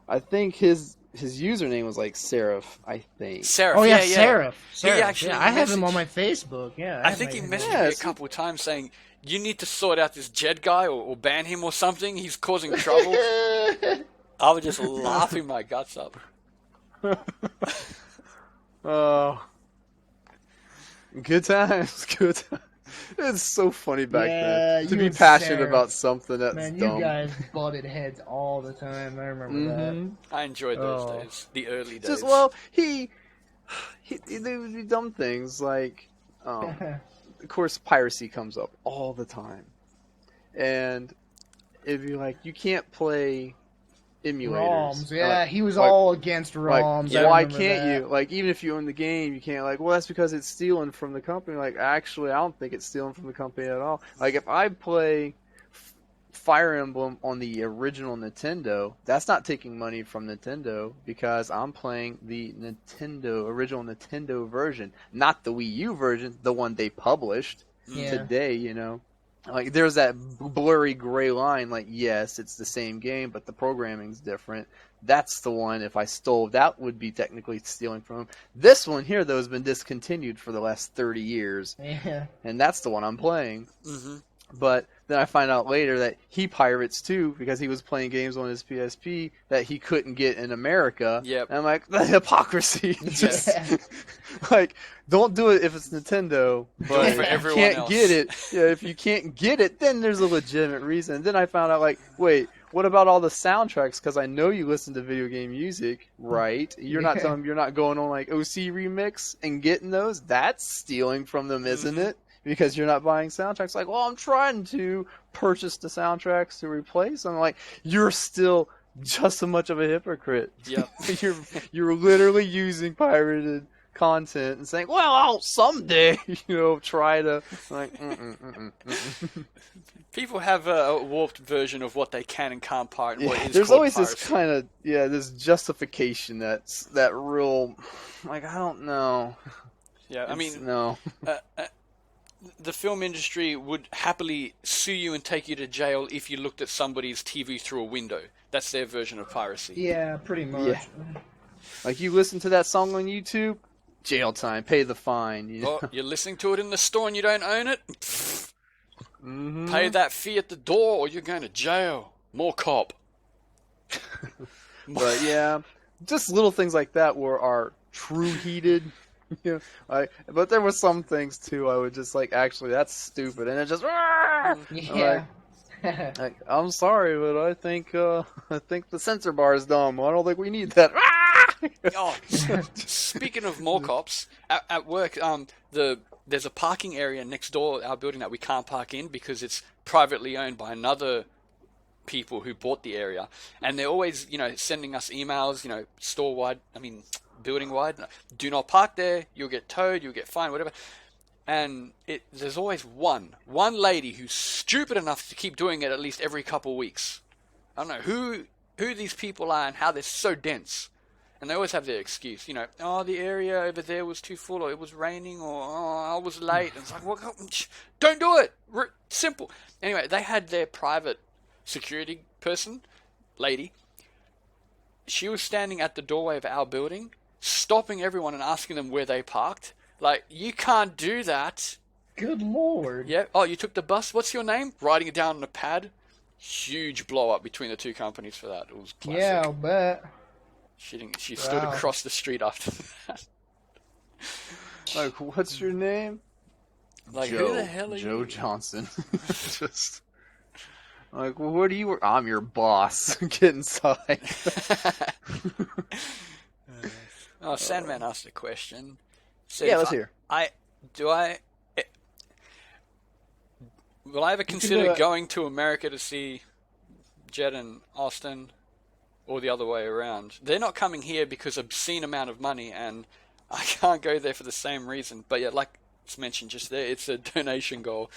I think his username was like Seraph. I think. Seraph. Oh yeah, yeah. Seraph. He Seraph. actually Yeah, I have him messaged- on my Facebook. Yeah, I think he messaged me a couple of times saying, you need to sort out this Jed guy or ban him or something. He's causing trouble. I was just laughing my guts up. Oh. Good times. Good times. It's so funny back then. To you be and passionate Seraph. about something that's Man, dumb. you guys butted heads all the time. I remember Mhm. I enjoyed those Oh. days. The early days. Just well, he they would do dumb things like, that. of course, piracy comes up all the time, and it'd be like you can't play emulators. ROMs. Yeah, Like, he was like- all against ROMs. Like, I why remember can't that. you? Like, even if you own the game, you can't. Like, well, that's because it's stealing from the company. Like, actually, I don't think it's stealing from the company at all. Like, if I play Fire Emblem on the original Nintendo, that's not taking money from Nintendo because I'm playing the original Nintendo version, not the Wii U version, the one they published Yeah. today, you know. Like, there's that blurry gray line, like, yes, it's the same game, but the programming's different. That's the one, if I stole, that would be technically stealing from him. This one here, though, has been discontinued for the last 30 years, Yeah. and that's the one I'm playing. Mm-hmm. But then I find out later that he pirates too because he was playing games on his PSP that he couldn't get in America. Yep. And I'm like, the hypocrisy. Just like, don't do it if it's Nintendo, but for if you everyone can't else. get it, yeah, if you can't get it, then there's a legitimate reason. Then I found out like, wait, what about all the soundtracks? Because I know you listen to video game music, right? You're not telling me you're not going on like OC Remix and getting those. That's stealing from them, isn't it? Because you're not buying soundtracks. Like, well, I'm trying to purchase the soundtracks to replace. I'm like, you're still just as much of a hypocrite. Yep. You're literally using pirated content and saying, well, I'll someday, try to like. People have a warped version of what they can and can't pirate. And what is There's called always piracy. this kind of this justification that real, like, I don't know. Yeah, I mean, no. The film industry would happily sue you and take you to jail if you looked at somebody's TV through a window. That's their version of piracy. Yeah, pretty much. Yeah. Like, you listen to that song on YouTube, jail time, pay the fine. You know? Oh, you're listening to it in the store and you don't own it? Pfft, Mhm. pay that fee at the door or you're going to jail. More cop. But yeah, just little things like that are true heated. But there were some things too I would just like, actually, that's stupid, and it just. Yeah. Like, I'm sorry, but I think the sensor bar is dumb. I don't think we need that. Oh, speaking of more cops, at work, the there's a parking area next door our building that we can't park in because it's privately owned by another people who bought the area, and they're always, sending us emails, building wide, do not park there, you'll get towed, you'll get fined, whatever. And there's always one lady who's stupid enough to keep doing it at least every couple of weeks. I don't know who these people are and how they're so dense. And they always have their excuse, the area over there was too full, or it was raining, or I was late. And it's like, well, don't do it. Simple. Anyway, they had their private security person, lady. She was standing at the doorway of our building, stopping everyone and asking them where they parked. Like, you can't do that. Good lord. Yeah. Oh, you took the bus? What's your name? Writing it down on a pad. Huge blow up between the two companies for that. It was classic. Yeah, I'll bet. She stood across the street after that. Like, what's your name? Like, Joe, who the hell are Joe you? Johnson. Just like, well, what do you? I'm your boss. Get inside. Oh, Sandman asked a question. Said, Yeah, let's hear. Will I ever consider going to America to see Jed and Austin, or the other way around? They're not coming here because obscene amount of money, and I can't go there for the same reason. But yeah, like it's mentioned just there, it's a donation goal.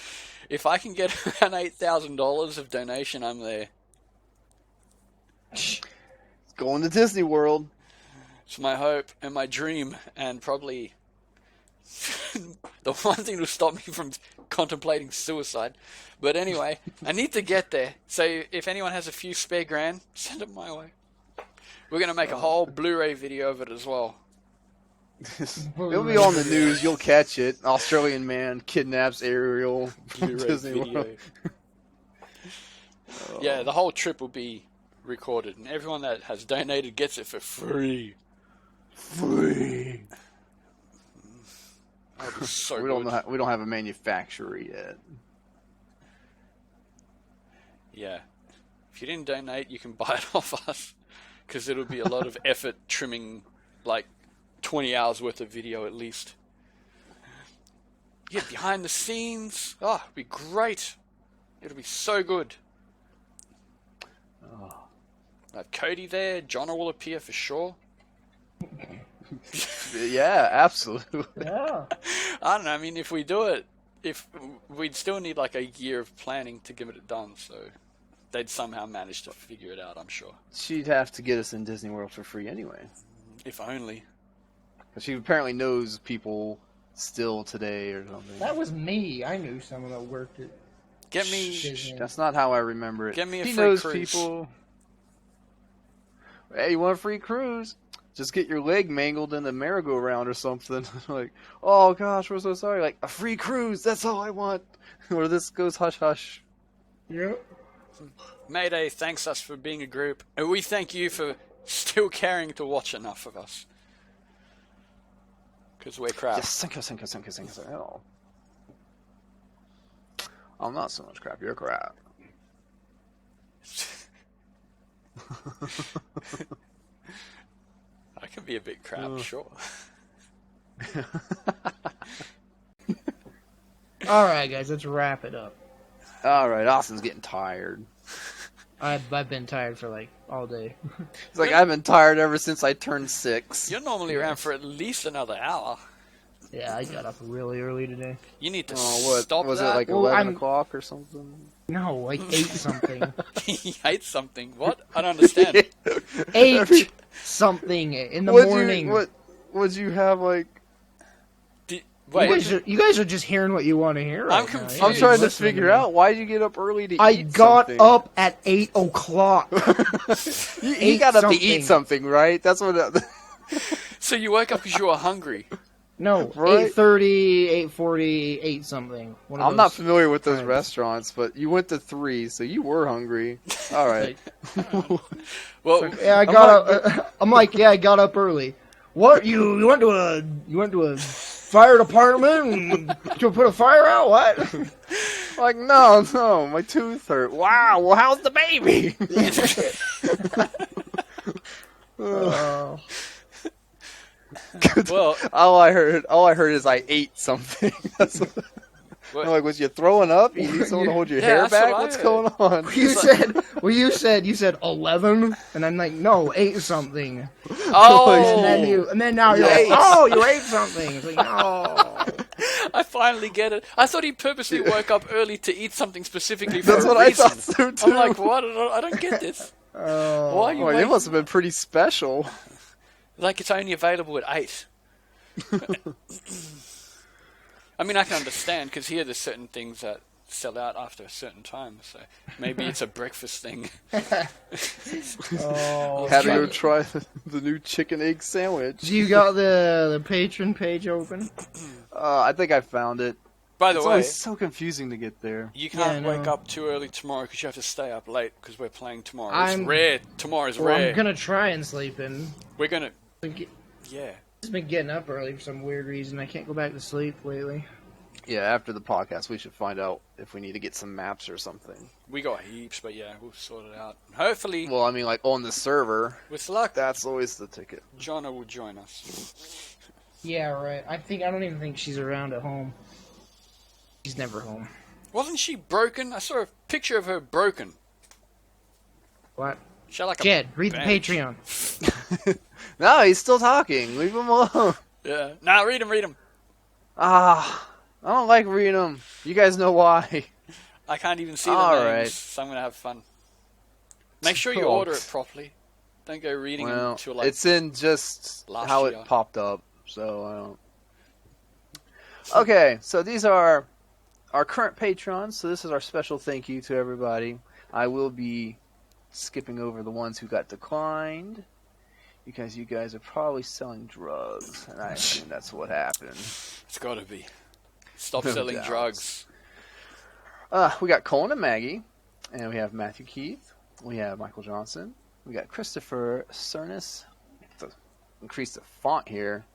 If I can get around $8,000 of donation, I'm there. Going to Disney World. It's my hope and my dream, and probably the one thing to stop me from contemplating suicide. But anyway, I need to get there. So if anyone has a few spare grand, send it my way. We're going to make a whole Blu-ray video of it as well. It'll be on the news. You'll catch it. Australian man kidnaps Ariel from Blu-ray Disney video. World. Yeah, the whole trip will be recorded, and everyone that has donated gets it for free. Free. That'll be so We good. don't have a manufacturer yet. Yeah. If you didn't donate, you can buy it off us, because it'll be a lot of effort trimming, like, 20 hours worth of video at least. Yeah, behind the scenes. Oh, it'll be great. It'll be so good. Oh. I have Cody there. John will appear for sure. Yeah, absolutely. Yeah. I don't know. I mean, if we do it, we'd still need like a year of planning to get it done. So they'd somehow manage to figure it out, I'm sure. She'd have to get us in Disney World for free anyway. If only. She apparently knows people still today or something. That was me. I knew someone that worked at Get me, Disney. That's not how I remember it. Get me a he free knows cruise. people. Hey, you want a free cruise? Just get your leg mangled in the merry-go-round or something. Like, oh gosh, we're so sorry. Like, a free cruise, that's all I want. Or this goes hush-hush. Yep. Mayday thanks us for being a group, and we thank you for still caring to watch enough of us. Because we're crap. Yes, sink. Oh. I'm not so much crap, you're crap. I can be a bit crap, sure. Alright, guys, let's wrap it up. Alright, Austin's getting tired. I've been tired for like all day. He's like, I've been tired ever since I turned 6. You're normally around for at least another hour. Yeah, I got up really early today. You need to Oh, what? stop Was that. it like Well, 11 I'm- o'clock or something? No, like 8 something. He hates something. What? I don't understand. 8 something in the morning. Would you have like? Wait, You guys are just hearing what you want to hear. I'm right now. confused. You're I'm just trying to listening figure me. out why did you get up early to I eat got something? up at 8 o'clock. You ate got up to something. eat something, right? That's what. so you woke up because you were hungry. No, Right? 8:30, 8:40, 8 something. One of I'm not those familiar with those times. restaurants, but you went to 3, so you were hungry. All right. Well, Yeah, I got up. I'm like, yeah, I got up early. What? You went to a fire department to put a fire out? What? Like, no, my tooth hurt. Wow. Well, how's the baby? Well, all I heard is I ate something. That's what- what- I'm like, was you throwing up? You need someone to hold your Yeah, hair that's back? what I What's heard. going on? You said 11, and I'm like, no, ate something. oh, And then now you're Yes. like, oh, you ate something. It's like, no. I finally get it. I thought he purposely woke up early to eat something specifically for That's a what reason. I thought so too. I'm like, what? I don't get this. Oh. Why are you Oh, you waking- must have been pretty special. Like it's only available at 8. I mean, I can understand because here there's certain things that sell out after a certain time, so maybe it's a breakfast thing. Oh. Had to go try the new chicken egg sandwich. Do you got the patron page open? I think I found it. By the It's way, always so confusing to get there. you can't Yeah, I wake know. up too early tomorrow because you have to stay up late because we're playing tomorrow. I'm- It's rare. Tomorrow's Well, rare. I'm gonna try and sleep in. We're gonna. I've Yeah. just been getting up early for some weird reason. I can't go back to sleep lately. Yeah, after the podcast, we should find out if we need to get some maps or something. We got heaps, but yeah, we'll sort it out. Hopefully, Well, I mean, like on the server, with luck, that's always the ticket. Jonna will join us. Yeah, right. I don't even think she's around at home. She's never home. Wasn't she broken? I saw a picture of her broken. What? She had like a Jed, read the bench. Patreon. No, he's still talking. Leave him alone. Yeah. Nah, read him. Ah, I don't like reading them. You guys know why. I can't even see the All names, right. so I'm gonna have fun. Make sure you Cool. order it properly. Don't go reading them Well, until like. it's in just last how year. it popped up, so I don't. Okay, so these are our current patrons. So this is our special thank you to everybody. I will be skipping over the ones who got declined because you guys are probably selling drugs, and I assume that's what happened. It's gotta be. Stop No selling doubt. drugs. We got Colin and Maggie, and we have Matthew Keith. We have Michael Johnson. We got Christopher Cernus. To increase the font here.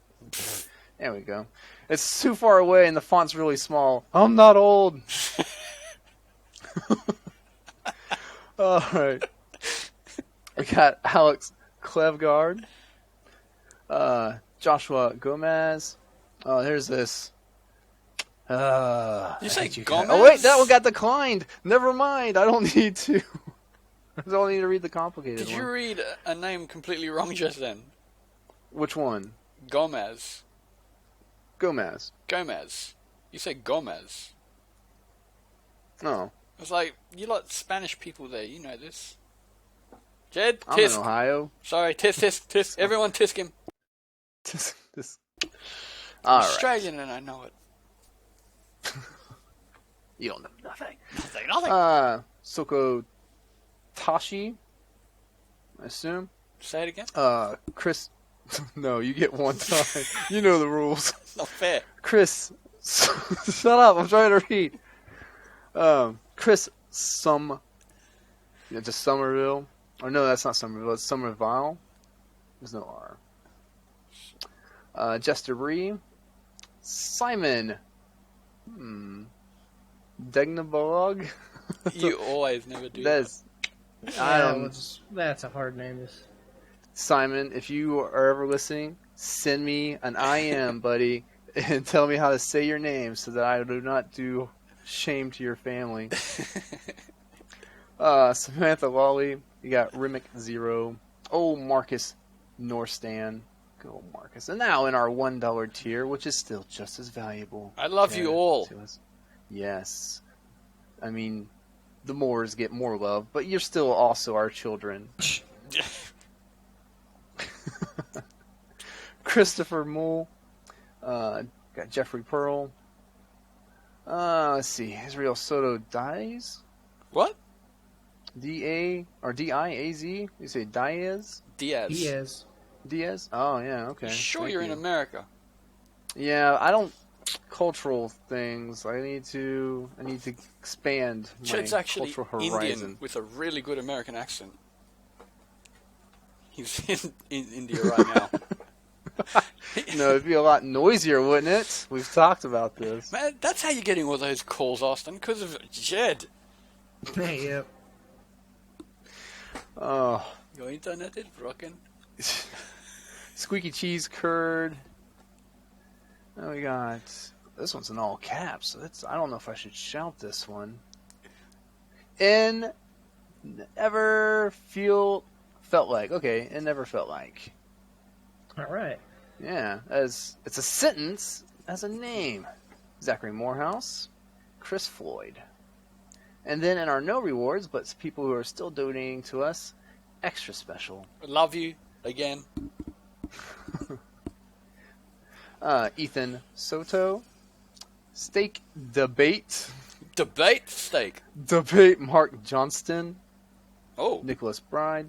There we go. It's too far away and the font's really small. I'm not old. Alright. We got Alex Klevgard. Joshua Gomez. Oh, there's this. You I say hate you Gomez? guys. Oh wait, that one got declined. Never mind. I don't need to. I don't need to read the complicated Did one. you read a name completely wrong just then? Which one? Gomez. Gomez. Gomez. You say Gomez. Oh, It's like, you lot Spanish people there, you know this. Jed, I'm in tisk. Ohio. Sorry, tisk. Everyone tisk him. This. All right. Australian and I know it. You don't know nothing. Nothing. Soko Tashi, I assume. Say it again. Chris. No, you get one time. You know the rules. Not fair. Chris. Shut up. I'm trying to read. Chris just Somerville. Or no, that's not Somerville. It's Somerville. There's no R. Jester Bree. Simon. Degnabalog. You always never do that. That's. I don't. That's a hard name. Simon, if you are ever listening, send me an IM, buddy, and tell me how to say your name so that I do not do shame to your family. Samantha Lawley, you got Rimic Zero. Oh, Marcus Norstan. Go Marcus. And now in our $1 tier, which is still just as valuable. I love you all. to us. Yes. I mean, the Moors get more love, but you're still also our children. Christopher Moole. Got Jeffrey Pearl. Let's see. Israel Soto Diaz. What? D-A or D-I-A-Z? You say Diaz? Diaz. He is. Diaz? Oh, yeah, okay. You sure Thank you're in you. America? Yeah, I don't... Cultural things. I need to expand my Chad's actually cultural Indian horizon. with a really good American accent. He's in India right now. No, it'd be a lot noisier, wouldn't it? We've talked about this. Man, that's how you're getting all those calls, Austin, because of Jed. Hey, yep. Oh, Your internet is broken. Squeaky Cheese Curd. Then we got this one's in all caps. So I don't know if I should shout this one. Felt like. Okay, it never felt like. All right. Yeah, as it's a sentence as a name. Zachary Morehouse, Chris Floyd. And then in our no rewards, but people who are still donating to us, extra special. Love you again. Ethan Soto, Steak Debate, Debate steak. Debate Mark Johnston, Oh. Nicholas Bride,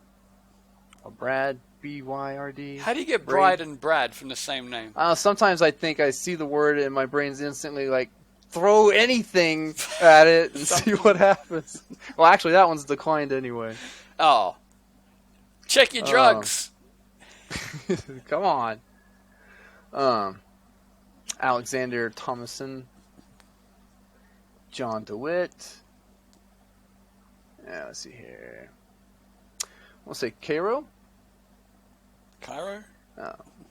Brad BYRD. How do you get Braid. Bride and Brad from the same name? Sometimes I think I see the word and my brain's instantly like, throw anything at it and see what happens. Well, actually, that one's declined anyway. Oh. Check your drugs. Come on. Alexander Thomason, John DeWitt. Yeah, let's see here. We'll say Cairo. Cairo?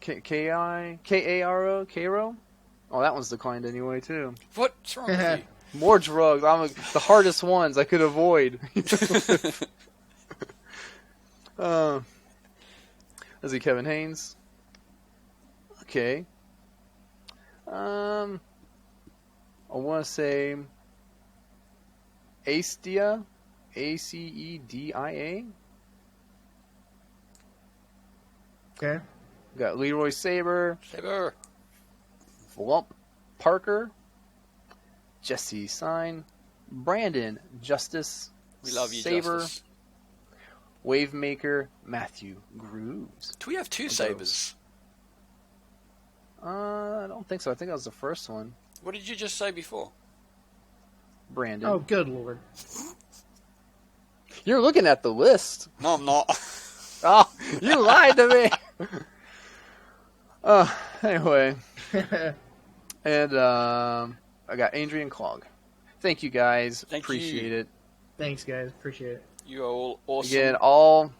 K-A-R-O? Cairo? Oh, that one's declined anyway, too. What's wrong with you? More drugs. The hardest ones I could avoid. Let's see, Kevin Haynes. Okay. I want to say Acedia. A-C-E-D-I-A. Okay. We got Leroy Saber. Saber. Flump Parker. Jesse Sign. Brandon Justice. We love you, Saber. Justice. Wavemaker Matthew Grooves. Do we have two Those. Sabers? I don't think so. I think that was the first one. What did you just say before? Brandon. Oh, good lord. You're looking at the list. No, I'm not. Oh, you lied to me. Anyway. And I got Adrian Clog. Thank you guys. Thank Appreciate you. it. Thanks, guys. Appreciate it. You are all awesome. Again, all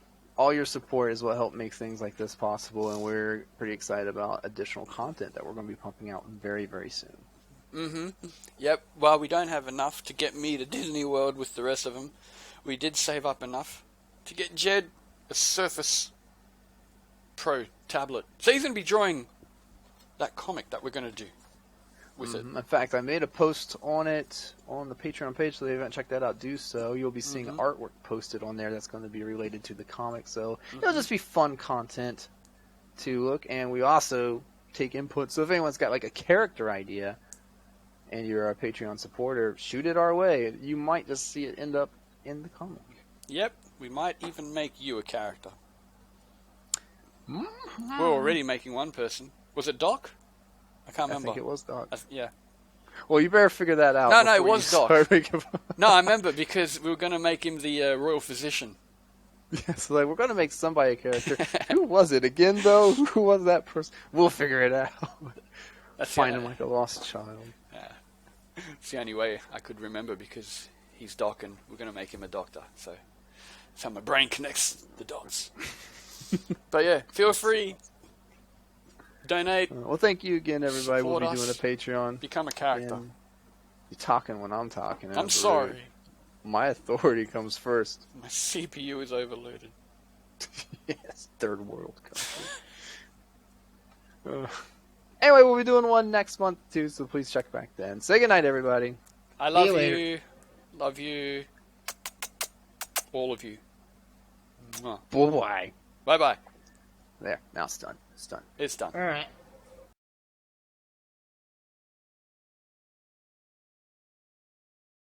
your support is what helped make things like this possible, and we're pretty excited about additional content that we're going to be pumping out very, very soon. Mm-hmm. Yep. Well, we don't have enough to get me to Disney World with the rest of them. We did save up enough to get Jed a Surface Pro tablet. So he's going to be drawing that comic that we're going to do with it. In fact, I made a post on it on the Patreon page, so if you haven't checked that out, do so. You'll be seeing artwork posted on there that's going to be related to the comic, so it'll just be fun content to look, and we also take input. So if anyone's got like a character idea and you're a Patreon supporter, shoot it our way. You might just see it end up in the comic. Yep. We might even make you a character. We're already making one person. Was it Doc? I can't remember. I think it was Doc. Yeah. Well, you better figure that out. No, it before was you Doc. start making- No, I remember because we were going to make him the royal physician. Yeah, so like, we're going to make somebody a character. Who was it again, though? Who was that person? We'll figure it out. That's Find the- him like a lost child. Yeah. It's the only way I could remember because he's Doc and we're going to make him a doctor. So that's how my brain connects the dots. But yeah, feel free. Donate. Well, thank you again, everybody. We'll Support be doing a us. Patreon. Become a character. And you're talking when I'm talking. I'm That's sorry. rude. My authority comes first. My CPU is overloaded. Yes, third world country. Anyway, we'll be doing one next month, too, so please check back then. Say goodnight, everybody. I love you later. you. Love you. All of you. Bye-bye. Bye-bye. There, now it's done. It's done. It's done. All right.